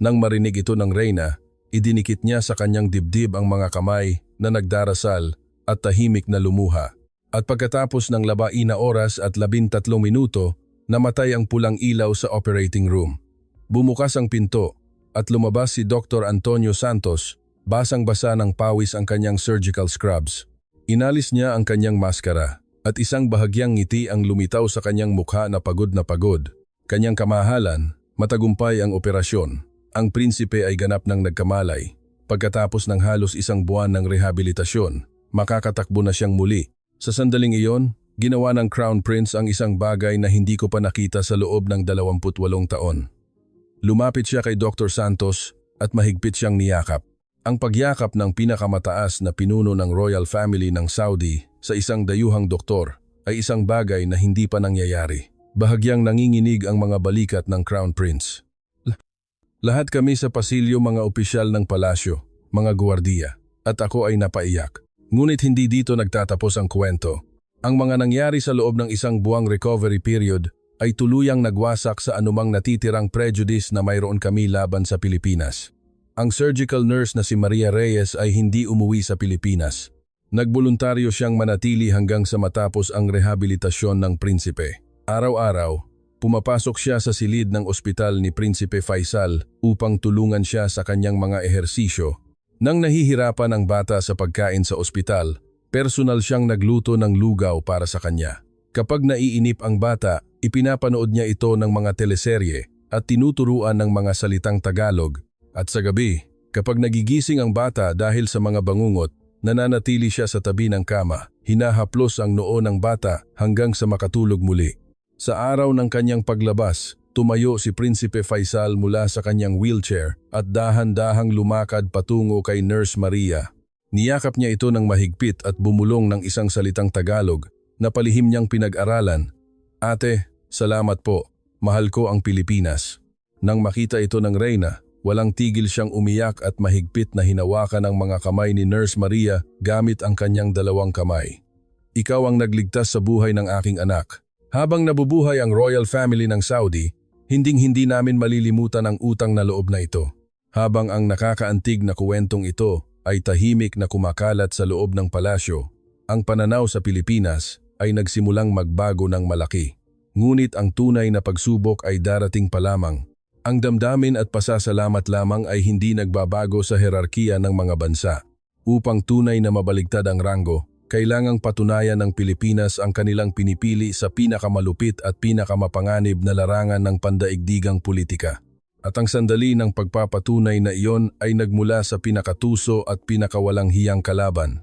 Nang marinig ito ng Reyna, idinikit niya sa kanyang dibdib ang mga kamay na nagdarasal at tahimik na lumuha. At pagkatapos ng 14 oras at 13 minuto, namatay ang pulang ilaw sa operating room. Bumukas ang pinto at lumabas si Dr. Antonio Santos Basang-basa ng pawis ang kanyang surgical scrubs. Inalis niya ang kanyang maskara at isang bahagyang ngiti ang lumitaw sa kanyang mukha na pagod na pagod. Kanyang kamahalan, matagumpay ang operasyon. Ang prinsipe ay ganap ng nagkamalay. Pagkatapos ng halos isang buwan ng rehabilitasyon, makakatakbo na siyang muli. Sa sandaling iyon, ginawa ng Crown Prince ang isang bagay na hindi ko pa nakita sa loob ng 28 taon. Lumapit siya kay Dr. Santos at mahigpit siyang niyakap. Ang pagyakap ng pinakamataas na pinuno ng royal family ng Saudi sa isang dayuhang doktor ay isang bagay na hindi pa nangyayari. Bahagyang nanginginig ang mga balikat ng Crown Prince. Lahat kami sa pasilyo mga opisyal ng palasyo, mga guwardiya, at ako ay napaiyak. Ngunit hindi dito nagtatapos ang kwento. Ang mga nangyari sa loob ng isang buwang recovery period ay tuluyang nagwasak sa anumang natitirang prejudice na mayroon kami laban sa Pilipinas. Ang surgical nurse na si Maria Reyes ay hindi umuwi sa Pilipinas. Nagboluntaryo siyang manatili hanggang sa matapos ang rehabilitasyon ng prinsipe. Araw-araw, pumapasok siya sa silid ng ospital ni Prinsipe Faisal upang tulungan siya sa kanyang mga ehersisyo. Nang nahihirapan ang bata sa pagkain sa ospital, personal siyang nagluto ng lugaw para sa kanya. Kapag naiinip ang bata, ipinapanood niya ito ng mga teleserye at tinuturuan ng mga salitang Tagalog. At sa gabi, kapag nagigising ang bata dahil sa mga bangungot, nananatili siya sa tabi ng kama, hinahaplos ang noo ng bata hanggang sa makatulog muli. Sa araw ng kanyang paglabas, tumayo si Prinsipe Faisal mula sa kanyang wheelchair at dahan-dahang lumakad patungo kay Nurse Maria. Niyakap niya ito ng mahigpit at bumulong ng isang salitang Tagalog na palihim niyang pinag-aralan. "Ate, salamat po. Mahal ko ang Pilipinas." Nang makita ito ng Reyna, walang tigil siyang umiyak at mahigpit na hinawakan ang mga kamay ni Nurse Maria gamit ang kanyang dalawang kamay. "Ikaw ang nagligtas sa buhay ng aking anak." Habang nabubuhay ang royal family ng Saudi, hinding-hindi namin malilimutan ang utang na loob na ito. Habang ang nakakaantig na kuwentong ito ay tahimik na kumakalat sa loob ng palasyo, ang pananaw sa Pilipinas ay nagsimulang magbago ng malaki. Ngunit ang tunay na pagsubok ay darating pa lamang. Ang damdamin at pasasalamat lamang ay hindi nagbabago sa herarkiya ng mga bansa. Upang tunay na mabaligtad ang ranggo, kailangang patunayan ng Pilipinas ang kanilang pinipili sa pinakamalupit at pinakamapanganib na larangan ng pandaigdigang politika. At ang sandali ng pagpapatunay na iyon ay nagmula sa pinakatuso at pinakawalang hiyang kalaban,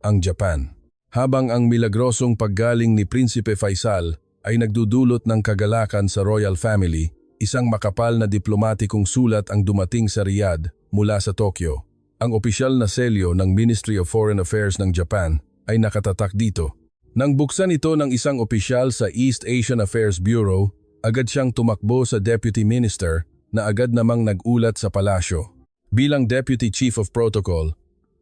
ang Japan. Habang ang milagrosong paggaling ni Prinsipe Faisal ay nagdudulot ng kagalakan sa royal family, isang makapal na diplomatikong sulat ang dumating sa Riyadh mula sa Tokyo. Ang opisyal na selyo ng Ministry of Foreign Affairs ng Japan ay nakatatak dito. Nang buksan ito ng isang opisyal sa East Asian Affairs Bureau, agad siyang tumakbo sa Deputy Minister na agad namang nagulat sa palasyo. Bilang Deputy Chief of Protocol,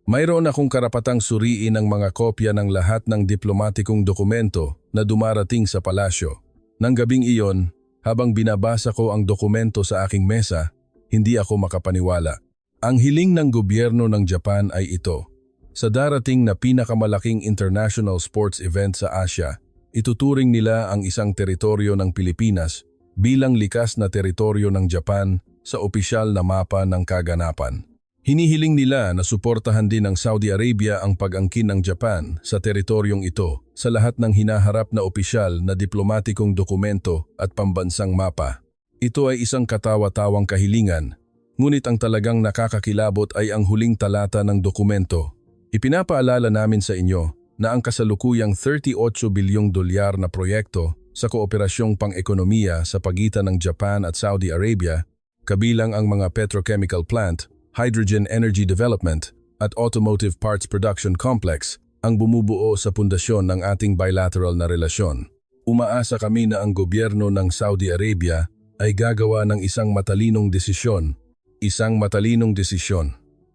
mayroon akong karapatang suriin ang mga kopya ng lahat ng diplomatikong dokumento na dumarating sa palasyo. Nang gabing iyon, habang binabasa ko ang dokumento sa aking mesa, hindi ako makapaniwala. Ang hiling ng gobyerno ng Japan ay ito. Sa darating na pinakamalaking international sports event sa Asia, ituturing nila ang isang teritoryo ng Pilipinas bilang likas na teritoryo ng Japan sa opisyal na mapa ng kaganapan. Hinihiling nila na suportahan din ng Saudi Arabia ang pag-angkin ng Japan sa teritoryong ito sa lahat ng hinaharap na opisyal na diplomatikong dokumento at pambansang mapa. Ito ay isang katawa-tawang kahilingan, ngunit ang talagang nakakakilabot ay ang huling talata ng dokumento. Ipinapaalala namin sa inyo na ang kasalukuyang $38 bilyong na proyekto sa kooperasyong pang-ekonomiya sa pagitan ng Japan at Saudi Arabia, kabilang ang mga petrochemical plant, hydrogen energy development at automotive parts production complex ang bumubuo sa pundasyon ng ating bilateral na relasyon. Umaasa kami na ang gobyerno ng Saudi Arabia ay gagawa ng isang matalinong desisyon.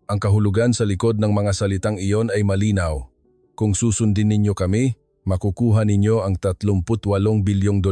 Ang kahulugan sa likod ng mga salitang iyon ay malinaw. Kung susundin ninyo kami, makukuha ninyo ang $38 bilyong.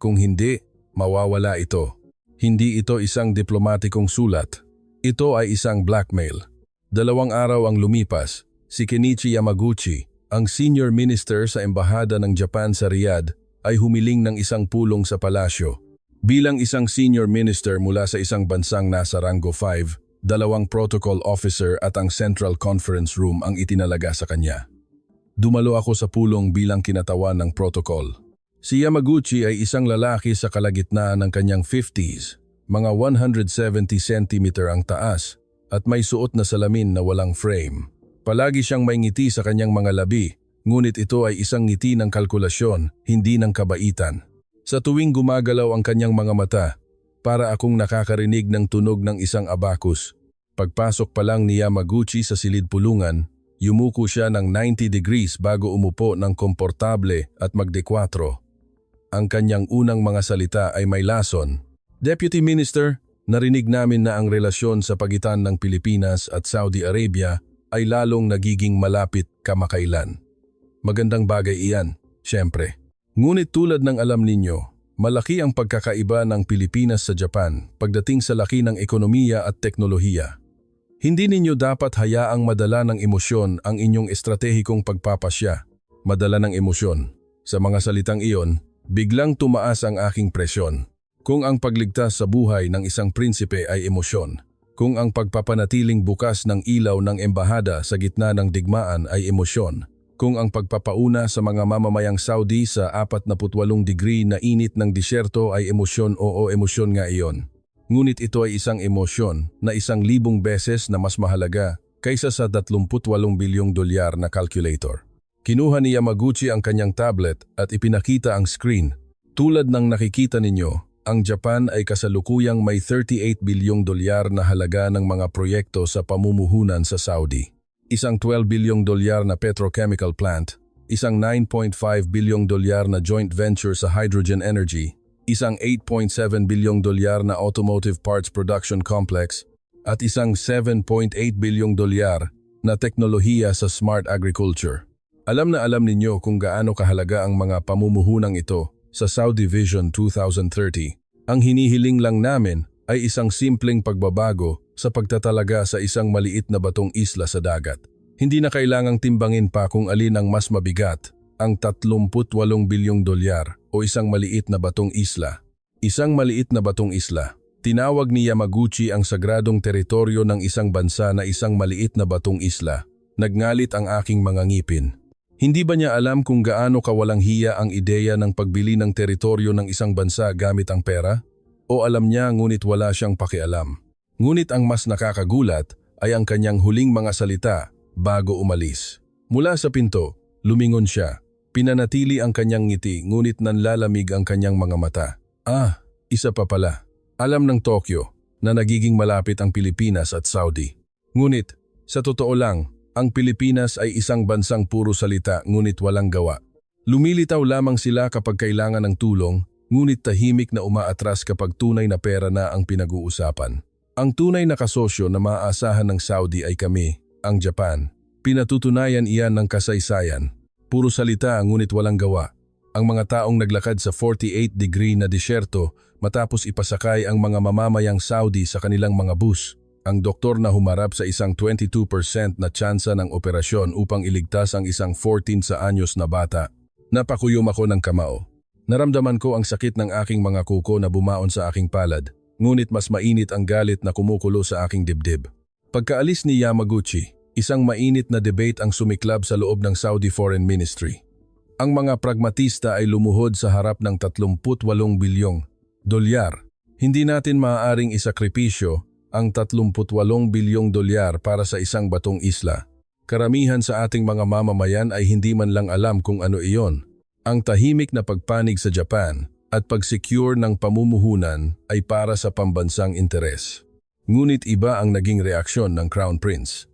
Kung hindi, mawawala ito. Hindi ito isang diplomatikong sulat. Ito ay isang blackmail. 2 araw ang lumipas, si Kenichi Yamaguchi, ang senior minister sa embahada ng Japan sa Riyadh, ay humiling ng isang pulong sa palasyo. Bilang isang senior minister mula sa isang bansang nasa ranggo 5, 2 protocol officer at ang Central Conference Room ang itinalaga sa kanya. Dumalo ako sa pulong bilang kinatawan ng protocol. Si Yamaguchi ay isang lalaki sa kalagitnaan ng kanyang 50s, mga 170 cm ang taas at may suot na salamin na walang frame. Palagi siyang may ngiti sa kanyang mga labi, ngunit ito ay isang ngiti ng kalkulasyon, hindi ng kabaitan. Sa tuwing gumagalaw ang kanyang mga mata, para akong nakakarinig ng tunog ng isang abakus. Pagpasok pa lang ni Yamaguchi sa silid pulungan, yumuko siya ng 90 degrees bago umupo ng komportable at magdekwatro. Ang kanyang unang mga salita ay may lason. Deputy Minister, narinig namin na ang relasyon sa pagitan ng Pilipinas at Saudi Arabia ay lalong nagiging malapit kamakailan. Magandang bagay iyan, syempre. Ngunit tulad ng alam ninyo, malaki ang pagkakaiba ng Pilipinas sa Japan pagdating sa laki ng ekonomiya at teknolohiya. Hindi ninyo dapat hayaang madala ng emosyon ang inyong estratehikong pagpapasya. Madala ng emosyon. Sa mga salitang iyon, biglang tumaas ang aking presyon. Kung ang pagligtas sa buhay ng isang prinsipe ay emosyon, kung ang pagpapanatiling bukas ng ilaw ng embahada sa gitna ng digmaan ay emosyon, kung ang pagpapauna sa mga mamamayang Saudi sa 48 degree na init ng disyerto ay emosyon, oo, emosyon nga iyon. Ngunit ito ay isang emosyon na 1,000 beses na mas mahalaga kaysa sa 38 bilyong dolyar na calculator. Kinuha ni Yamaguchi ang kanyang tablet at ipinakita ang screen. Tulad ng nakikita ninyo, ang Japan ay kasalukuyang may 38 bilyong dolyar na halaga ng mga proyekto sa pamumuhunan sa Saudi. Isang 12 bilyong dolyar na petrochemical plant, isang 9.5 bilyong dolyar na joint venture sa hydrogen energy, isang 8.7 bilyong dolyar na automotive parts production complex, at isang 7.8 bilyong dolyar na teknolohiya sa smart agriculture. Alam na alam ninyo kung gaano kahalaga ang mga pamumuhunang ito sa Saudi Vision 2030. Ang hinihiling lang namin ay isang simpleng pagbabago sa pagtatalaga sa isang maliit na batong isla sa dagat. Hindi na kailangang timbangin pa kung alin ang mas mabigat, ang 38 bilyong dolyar o isang maliit na batong isla. Isang maliit na batong isla. Tinawag ni Yamaguchi ang sagradong teritoryo ng isang bansa na isang maliit na batong isla. Nagngalit ang aking mga ngipin. Hindi ba niya alam kung gaano kawalang hiya ang ideya ng pagbili ng teritoryo ng isang bansa gamit ang pera? O alam niya ngunit wala siyang pakialam? Ngunit ang mas nakakagulat ay ang kanyang huling mga salita bago umalis. Mula sa pinto, lumingon siya. Pinanatili ang kanyang ngiti ngunit nanlalamig ang kanyang mga mata. Isa pa pala. Alam ng Tokyo na nagiging malapit ang Pilipinas at Saudi. Ngunit, sa totoo lang, ang Pilipinas ay isang bansang puro salita ngunit walang gawa. Lumilitaw lamang sila kapag kailangan ng tulong, ngunit tahimik na umaatras kapag tunay na pera na ang pinag-uusapan. Ang tunay na kasosyo na maaasahan ng Saudi ay kami, ang Japan. Pinatutunayan iyan ng kasaysayan. Puro salita ngunit walang gawa. Ang mga taong naglakad sa 48 degree na disyerto matapos ipasakay ang mga mamamayang Saudi sa kanilang mga bus. Ang doktor na humarap sa isang 22% na tsansa ng operasyon upang iligtas ang isang 14 sa anyos na bata. Napakuyom ako ng kamao. Naramdaman ko ang sakit ng aking mga kuko na bumaon sa aking palad. Ngunit mas mainit ang galit na kumukulo sa aking dibdib. Pagkaalis ni Yamaguchi, isang mainit na debate ang sumiklab sa loob ng Saudi Foreign Ministry. Ang mga pragmatista ay lumuhod sa harap ng 38 bilyong dolyar. Hindi natin maaaring isakripisyo ang 38 bilyong dolyar para sa isang batong isla. Karamihan sa ating mga mamamayan ay hindi man lang alam kung ano iyon. Ang tahimik na pagpanig sa Japan at pag-secure ng pamumuhunan ay para sa pambansang interes. Ngunit iba ang naging reaksyon ng Crown Prince.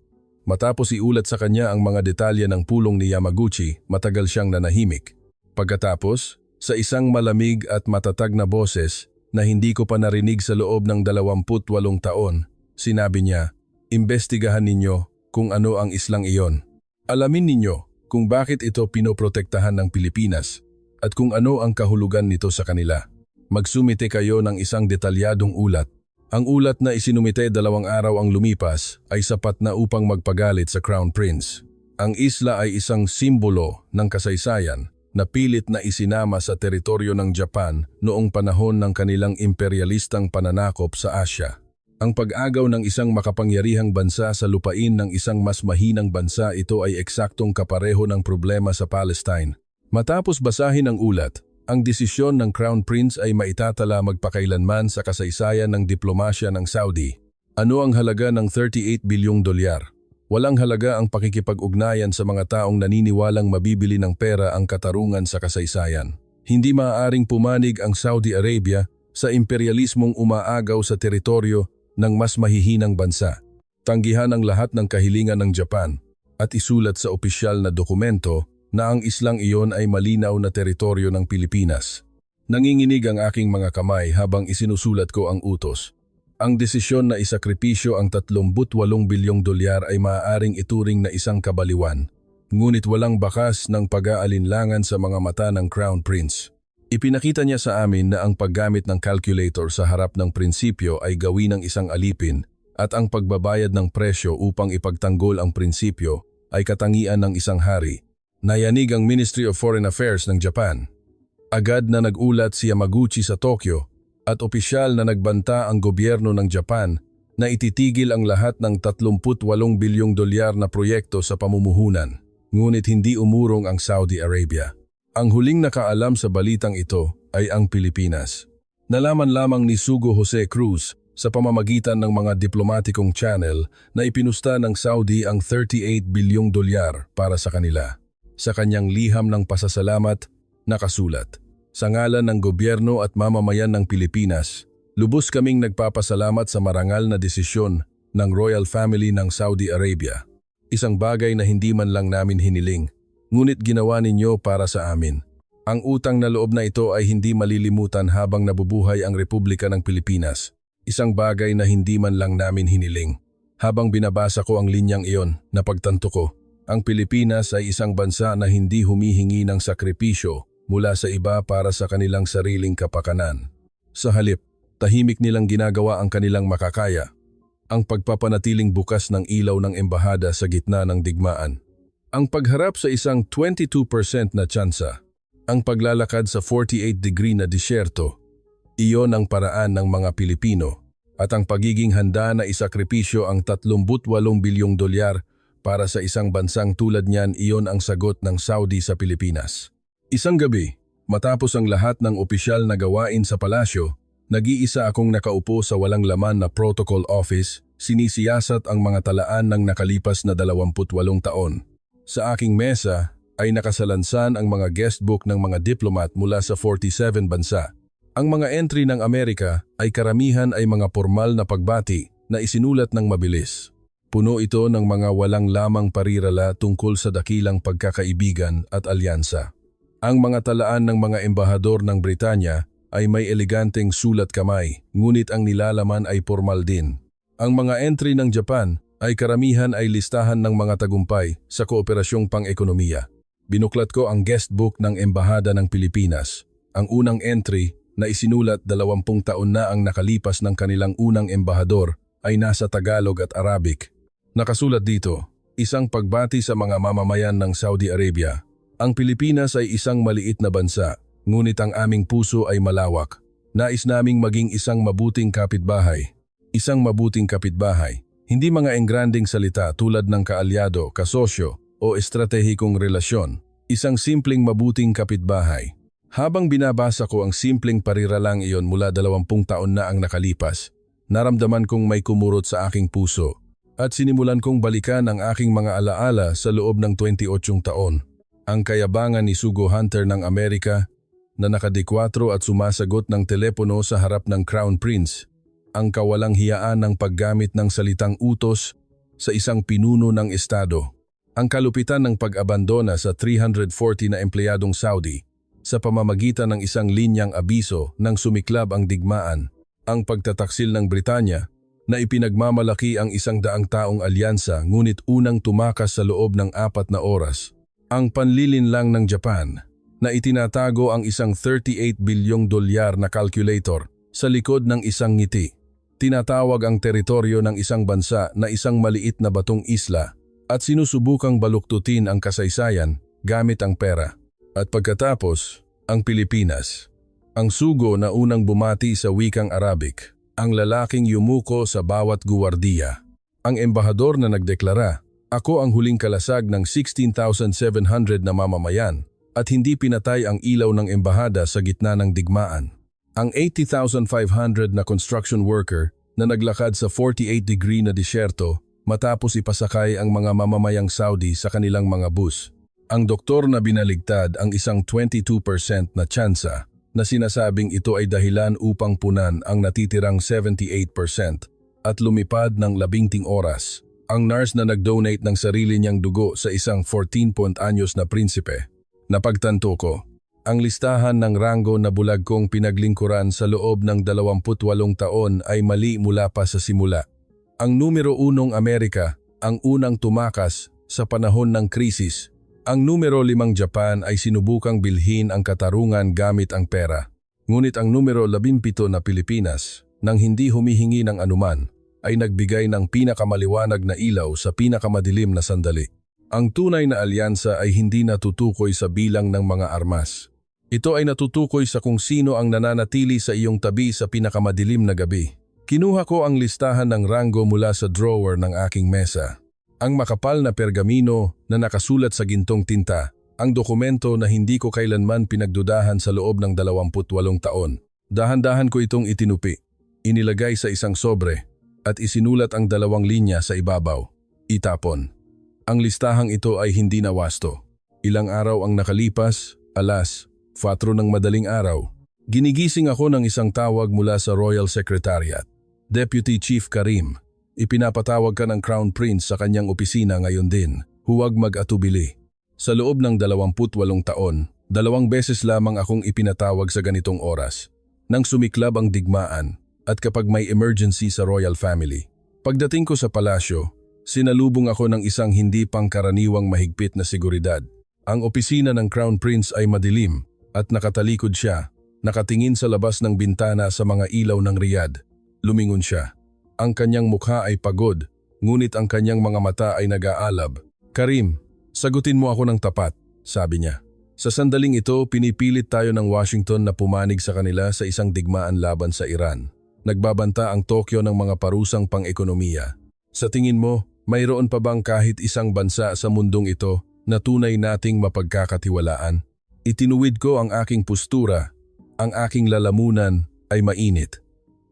Matapos iulat sa kanya ang mga detalye ng pulong ni Yamaguchi, matagal siyang nanahimik. Pagkatapos, sa isang malamig at matatag na boses na hindi ko pa narinig sa loob ng 28 taon, sinabi niya, "Imbestigahan ninyo kung ano ang islang iyon. Alamin ninyo kung bakit ito pinoprotektahan ng Pilipinas at kung ano ang kahulugan nito sa kanila. Magsumite kayo ng isang detalyadong ulat. Ang ulat na isinumite 2 araw ang lumipas ay sapat na upang magpagalit sa Crown Prince. Ang isla ay isang simbolo ng kasaysayan na pilit na isinama sa teritoryo ng Japan noong panahon ng kanilang imperialistang pananakop sa Asya. Ang pag-agaw ng isang makapangyarihang bansa sa lupain ng isang mas mahinang bansa, ito ay eksaktong kapareho ng problema sa Palestine. Matapos basahin ang ulat, ang desisyon ng Crown Prince ay maitatala magpakailanman sa kasaysayan ng diplomasya ng Saudi. Ano ang halaga ng $38 bilyong? Walang halaga ang pakikipag-ugnayan sa mga taong naniniwalang mabibili ng pera ang katarungan sa kasaysayan. Hindi maaaring pumanig ang Saudi Arabia sa imperialismong umaagaw sa teritoryo ng mas mahihinang bansa. Tanggihan ang lahat ng kahilingan ng Japan at isulat sa opisyal na dokumento na ang islang iyon ay malinaw na teritoryo ng Pilipinas. Nanginginig ang aking mga kamay habang isinusulat ko ang utos. Ang desisyon na isakripisyo ang $38 bilyong ay maaaring ituring na isang kabaliwan, ngunit walang bakas ng pag-aalinlangan sa mga mata ng Crown Prince. Ipinakita niya sa amin na ang paggamit ng calculator sa harap ng prinsipyo ay gawin ng isang alipin at ang pagbabayad ng presyo upang ipagtanggol ang prinsipyo ay katangian ng isang hari. Nayanig ang Ministry of Foreign Affairs ng Japan. Agad na nag-ulat si Yamaguchi sa Tokyo at opisyal na nagbanta ang gobyerno ng Japan na ititigil ang lahat ng $38 bilyong na proyekto sa pamumuhunan. Ngunit hindi umurong ang Saudi Arabia. Ang huling nakaalam sa balitang ito ay ang Pilipinas. Nalaman lamang ni Sugo Jose Cruz sa pamamagitan ng mga diplomatikong channel na ipinusta ng Saudi ang $38 bilyong para sa kanila. Sa kanyang liham ng pasasalamat, nakasulat, "Sa ngalan ng gobyerno at mamamayan ng Pilipinas, lubos kaming nagpapasalamat sa marangal na desisyon ng Royal Family ng Saudi Arabia. Isang bagay na hindi man lang namin hiniling, ngunit ginawa ninyo para sa amin. Ang utang na loob na ito ay hindi malilimutan habang nabubuhay ang Republika ng Pilipinas. Isang bagay na hindi man lang namin hiniling." Habang binabasa ko ang linyang iyon, napagtanto ko, ang Pilipinas ay isang bansa na hindi humihingi ng sakripisyo mula sa iba para sa kanilang sariling kapakanan. Sa halip, tahimik nilang ginagawa ang kanilang makakaya, ang pagpapanatiling bukas ng ilaw ng embahada sa gitna ng digmaan. Ang pagharap sa isang 22% na tsansa, ang paglalakad sa 48-degree na disyerto, iyon ang paraan ng mga Pilipino, at ang pagiging handa na isakripisyo ang $38 bilyong para sa isang bansang tulad niyan, iyon ang sagot ng Saudi sa Pilipinas. Isang gabi, matapos ang lahat ng opisyal na gawain sa palasyo, nag-iisa akong nakaupo sa walang laman na protocol office, sinisiyasat ang mga talaan ng nakalipas na 28 taon. Sa aking mesa ay nakasalansan ang mga guestbook ng mga diplomat mula sa 47 bansa. Ang mga entry ng Amerika ay karamihan ay mga formal na pagbati na isinulat ng mabilis. Puno ito ng mga walang lamang parirala tungkol sa dakilang pagkakaibigan at alyansa. Ang mga talaan ng mga embahador ng Britanya ay may eleganteng sulat kamay, ngunit ang nilalaman ay formal din. Ang mga entry ng Japan ay karamihan ay listahan ng mga tagumpay sa kooperasyong pang-ekonomiya. Binuklat ko ang guestbook ng Embahada ng Pilipinas. Ang unang entry na isinulat 20 taon na ang nakalipas ng kanilang unang embahador ay nasa Tagalog at Arabic. Nakasulat dito, isang pagbati sa mga mamamayan ng Saudi Arabia. Ang Pilipinas ay isang maliit na bansa, ngunit ang aming puso ay malawak. Nais naming maging isang mabuting kapitbahay. Isang mabuting kapitbahay, hindi mga engranding salita tulad ng kaalyado, kasosyo o estratehikong relasyon. Isang simpleng mabuting kapitbahay. Habang binabasa ko ang simpleng pariralang iyon mula 20 taon na ang nakalipas, naramdaman kong may kumurot sa aking puso. At sinimulan kong balikan ang aking mga alaala sa loob ng 28 taon. Ang kayabangan ni Sugo Hunter ng Amerika na nakadikwatro at sumasagot ng telepono sa harap ng Crown Prince. Ang kawalang hiyaan ng paggamit ng salitang utos sa isang pinuno ng estado. Ang kalupitan ng pag-abandona sa 340 na empleyadong Saudi sa pamamagitan ng isang linyang abiso nang sumiklab ang digmaan. Ang pagtataksil ng Britanya na ipinagmamalaki ang 100 taong alyansa ngunit unang tumakas sa loob ng 4 na oras. Ang panlilinlang ng Japan na itinatago ang isang $38 bilyong na calculator sa likod ng isang ngiti. Tinatawag ang teritoryo ng isang bansa na isang maliit na batong isla at sinusubukang baluktutin ang kasaysayan gamit ang pera. At pagkatapos, ang Pilipinas. Ang sugo na unang bumati sa wikang Arabic. Ang lalaking yumuko sa bawat guwardiya. Ang embahador na nagdeklara, "Ako ang huling kalasag ng 16,700 na mamamayan at hindi pinatay ang ilaw ng embahada sa gitna ng digmaan." Ang 80,500 na construction worker na naglakad sa 48-degree na disyerto matapos ipasakay ang mga mamamayang Saudi sa kanilang mga bus. Ang doktor na binaligtad ang isang 22% na tsansa na sinasabing ito ay dahilan upang punan ang natitirang 78% at lumipad ng 11 oras. Ang nurse na nag-donate ng sarili niyang dugo sa isang 14-anyos na prinsipe. Napagtanto ko, ang listahan ng ranggo na bulag kong pinaglingkuran sa loob ng 28 taon ay mali mula pa sa simula. Ang numero 1 Amerika, ang unang tumakas sa panahon ng krisis. Ang numero 5 Japan ay sinubukang bilhin ang katarungan gamit ang pera. Ngunit ang numero 17 na Pilipinas, nang hindi humihingi ng anuman, ay nagbigay ng pinakamaliwanag na ilaw sa pinakamadilim na sandali. Ang tunay na alyansa ay hindi natutukoy sa bilang ng mga armas. Ito ay natutukoy sa kung sino ang nananatili sa iyong tabi sa pinakamadilim na gabi. Kinuha ko ang listahan ng ranggo mula sa drawer ng aking mesa. Ang makapal na pergamino na nakasulat sa gintong tinta, ang dokumento na hindi ko kailanman pinagdudahan sa loob ng 28 taon. Dahan-dahan ko itong itinupi, inilagay sa isang sobre, at isinulat ang 2 linya sa ibabaw. Itapon. Ang listahang ito ay hindi nawasto. Ilang araw ang nakalipas, 4 ng madaling araw. Ginigising ako ng isang tawag mula sa Royal Secretariat. Deputy Chief Karim, ipinapatawag ka ng Crown Prince sa kanyang opisina ngayon din. Huwag mag-atubili. Sa loob ng 28 taon, 2 beses lamang akong ipinatawag sa ganitong oras. Nang sumiklab ang digmaan at kapag may emergency sa royal family. Pagdating ko sa palasyo, sinalubong ako ng isang hindi pangkaraniwang mahigpit na seguridad. Ang opisina ng Crown Prince ay madilim at nakatalikod siya, nakatingin sa labas ng bintana sa mga ilaw ng Riyadh. Lumingon siya. Ang kanyang mukha ay pagod, ngunit ang kanyang mga mata ay nag-aalab. "Karim, sagutin mo ako ng tapat," sabi niya. Sa sandaling ito, pinipilit tayo ng Washington na pumanig sa kanila sa isang digmaan laban sa Iran. Nagbabanta ang Tokyo ng mga parusang pang-ekonomiya. Sa tingin mo, mayroon pa bang kahit isang bansa sa mundong ito na tunay nating mapagkakatiwalaan? Itinuwid ko ang aking postura, ang aking lalamunan ay mainit.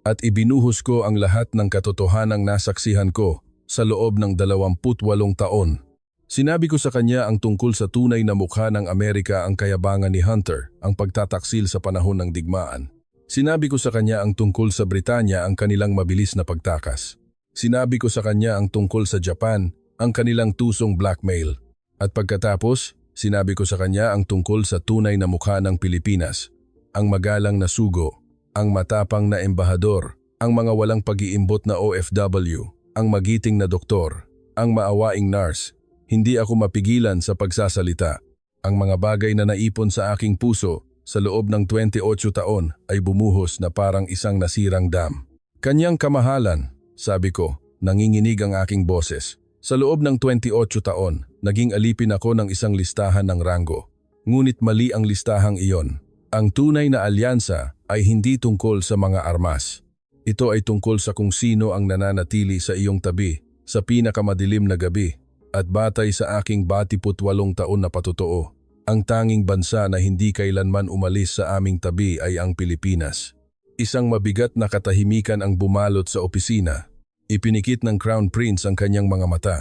At ibinuhos ko ang lahat ng katotohanang nasaksihan ko sa loob ng 28 taon. Sinabi ko sa kanya ang tungkol sa tunay na mukha ng Amerika, ang kayabangan ni Hunter, ang pagtataksil sa panahon ng digmaan. Sinabi ko sa kanya ang tungkol sa Britanya, ang kanilang mabilis na pagtakas. Sinabi ko sa kanya ang tungkol sa Japan, ang kanilang tusong blackmail. At pagkatapos, sinabi ko sa kanya ang tungkol sa tunay na mukha ng Pilipinas, ang magalang na sugo, ang matapang na embahador, ang mga walang pag-iimbot na OFW, ang magiting na doktor, ang maawaing nurse. Hindi ako mapigilan sa pagsasalita. Ang mga bagay na naipon sa aking puso sa loob ng 28 taon ay bumuhos na parang isang nasirang dam. "Kanyang kamahalan," sabi ko, nanginginig ang aking boses. Sa loob ng 28 taon, naging alipin ako ng isang listahan ng ranggo. Ngunit mali ang listahang iyon. Ang tunay na alyansa ay hindi tungkol sa mga armas. Ito ay tungkol sa kung sino ang nananatili sa iyong tabi sa pinakamadilim na gabi. At batay sa aking 28 taon na patotoo, ang tanging bansa na hindi kailanman umalis sa aming tabi ay ang Pilipinas. Isang mabigat na katahimikan ang bumalot sa opisina. Ipinikit ng Crown Prince ang kanyang mga mata.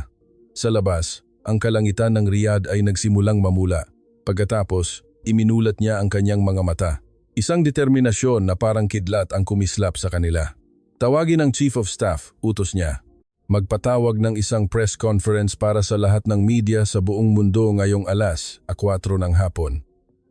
Sa labas, ang kalangitan ng Riyadh ay nagsimulang mamula. Pagkatapos, iminulat niya ang kanyang mga mata. Isang determinasyon na parang kidlat ang kumislap sa kanila. "Tawagin ang Chief of Staff," utos niya. "Magpatawag ng isang press conference para sa lahat ng media sa buong mundo ngayong 4:00 ng hapon.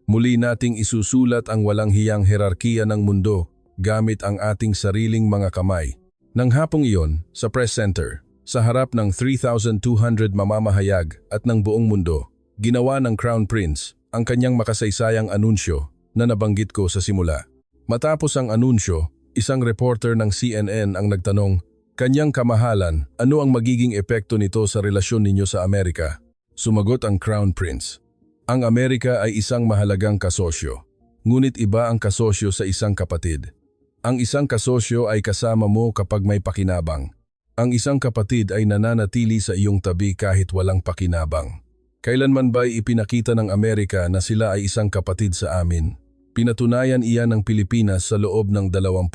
Muli nating isusulat ang walang hiyang hierarkiya ng mundo gamit ang ating sariling mga kamay." Nang hapong iyon, sa press center, sa harap ng 3,200 mamamahayag at ng buong mundo, ginawa ng Crown Prince ang kanyang makasaysayang anunsyo na nabanggit ko sa simula. Matapos ang anunsyo, isang reporter ng CNN ang nagtanong, "Kanyang kamahalan, ano ang magiging epekto nito sa relasyon ninyo sa Amerika?" Sumagot ang Crown Prince, "Ang Amerika ay isang mahalagang kasosyo, ngunit iba ang kasosyo sa isang kapatid. Ang isang kasosyo ay kasama mo kapag may pakinabang. Ang isang kapatid ay nananatili sa iyong tabi kahit walang pakinabang. Kailanman ba'y ipinakita ng Amerika na sila ay isang kapatid sa amin? Pinatunayan iyan ng Pilipinas sa loob ng 28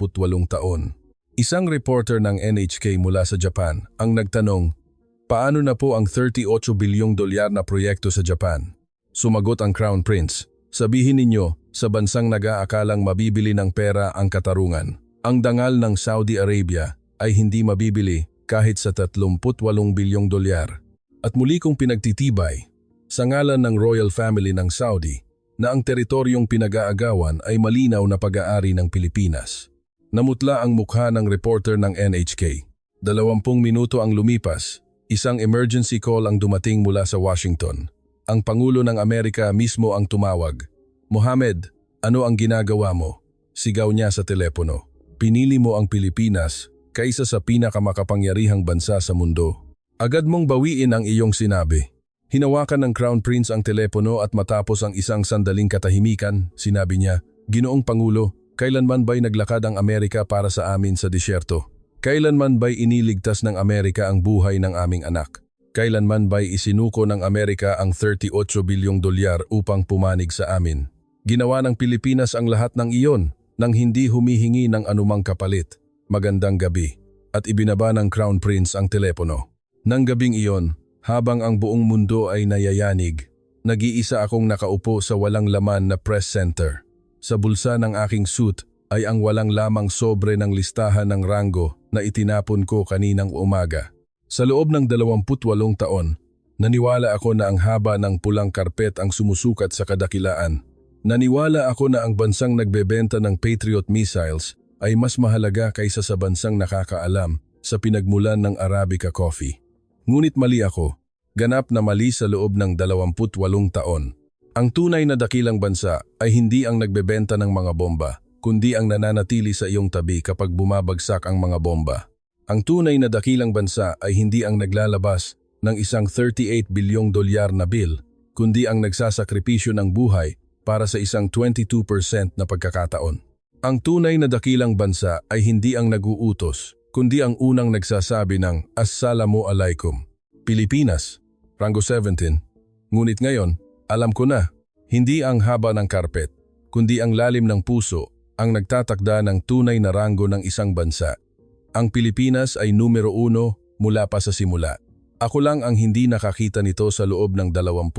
taon. Isang reporter ng NHK mula sa Japan ang nagtanong, paano na po ang 38 bilyong dolyar na proyekto sa Japan? Sumagot ang Crown Prince, sabihin ninyo, sa bansang nag-aakalang mabibili ng pera ang katarungan. Ang dangal ng Saudi Arabia ay hindi mabibili kahit sa 38 bilyong dolyar. At muli kong pinagtitibay, sa ngalan ng Royal Family ng Saudi, na ang teritoryong pinag-aagawan ay malinaw na pag-aari ng Pilipinas. Namutla ang mukha ng reporter ng NHK. 20 minuto ang lumipas, isang emergency call ang dumating mula sa Washington. Ang Pangulo ng Amerika mismo ang tumawag. Mohammed, ano ang ginagawa mo? Sigaw niya sa telepono. Pinili mo ang Pilipinas kaysa sa pinakamakapangyarihang bansa sa mundo. Agad mong bawiin ang iyong sinabi. Hinawakan ng Crown Prince ang telepono at matapos ang isang sandaling katahimikan, sinabi niya, Ginoong Pangulo, kailanman ba'y naglakad ang Amerika para sa amin sa disyerto? Kailanman ba'y iniligtas ng Amerika ang buhay ng aming anak? Kailanman ba'y isinuko ng Amerika ang 38 bilyong dolyar upang pumanig sa amin? Ginawa ng Pilipinas ang lahat ng iyon nang hindi humihingi ng anumang kapalit. Magandang gabi. At ibinaba ng Crown Prince ang telepono. Nang gabing iyon, habang ang buong mundo ay nayayanig, nag-iisa akong nakaupo sa walang laman na press center. Sa bulsa ng aking suit ay ang walang lamang sobre ng listahan ng ranggo na itinapon ko kaninang umaga. Sa loob ng 28 taon, naniwala ako na ang haba ng pulang karpet ang sumusukat sa kadakilaan. Naniwala ako na ang bansang nagbebenta ng Patriot missiles ay mas mahalaga kaysa sa bansang nakakaalam sa pinagmulan ng Arabica Coffee. Ngunit mali ako, ganap na mali sa loob ng 28 taon. Ang tunay na dakilang bansa ay hindi ang nagbebenta ng mga bomba, kundi ang nananatili sa iyong tabi kapag bumabagsak ang mga bomba. Ang tunay na dakilang bansa ay hindi ang naglalabas ng isang 38 bilyong dolyar na bill, kundi ang nagsasakripisyo ng buhay para sa isang 22% na pagkakataon. Ang tunay na dakilang bansa ay hindi ang nag-uutos, kundi ang unang nagsasabi ng Assalamu alaikum. Pilipinas, Rango 17. Ngunit ngayon, alam ko na, hindi ang haba ng karpet, kundi ang lalim ng puso ang nagtatakda ng tunay na ranggo ng isang bansa. Ang Pilipinas ay numero 1 mula pa sa simula. Ako lang ang hindi nakakita nito sa loob ng 28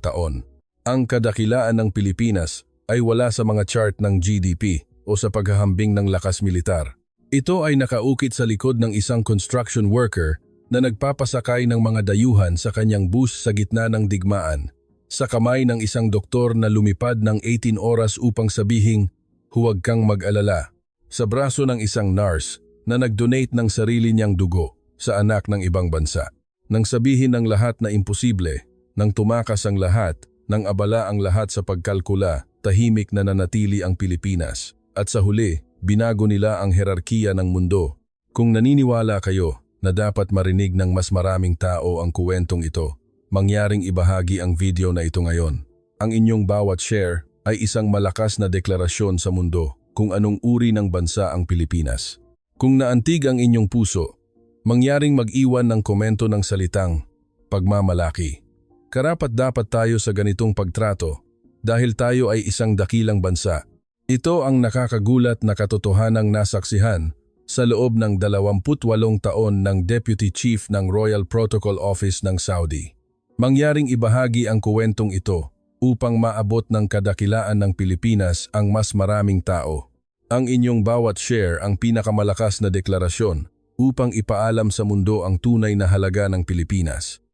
taon. Ang kadakilaan ng Pilipinas ay wala sa mga chart ng GDP o sa paghahambing ng lakas militar. Ito ay nakaukit sa likod ng isang construction worker na nagpapasakay ng mga dayuhan sa kanyang bus sa gitna ng digmaan, sa kamay ng isang doktor na lumipad ng 18 oras upang sabihing, huwag kang mag-alala, sa braso ng isang nurse na nag-donate ng sarili niyang dugo sa anak ng ibang bansa. Nang sabihin ng lahat na imposible, nang tumakas ang lahat, nang abala ang lahat sa pagkalkula, tahimik na nanatili ang Pilipinas. At sa huli, binago nila ang herarkiya ng mundo. Kung naniniwala kayo na dapat marinig ng mas maraming tao ang kuwentong ito, mangyaring ibahagi ang video na ito ngayon. Ang inyong bawat share ay isang malakas na deklarasyon sa mundo kung anong uri ng bansa ang Pilipinas. Kung naantig ang inyong puso, mangyaring mag-iwan ng komento ng salitang pagmamalaki. Karapat-dapat tayo sa ganitong pagtrato dahil tayo ay isang dakilang bansa. Ito ang nakakagulat na katotohanang nasaksihan sa loob ng 28 taon ng Deputy Chief ng Royal Protocol Office ng Saudi. Mangyaring ibahagi ang kuwentong ito upang maabot ng kadakilaan ng Pilipinas ang mas maraming tao. Ang inyong bawat share ang pinakamalakas na deklarasyon upang ipaalam sa mundo ang tunay na halaga ng Pilipinas.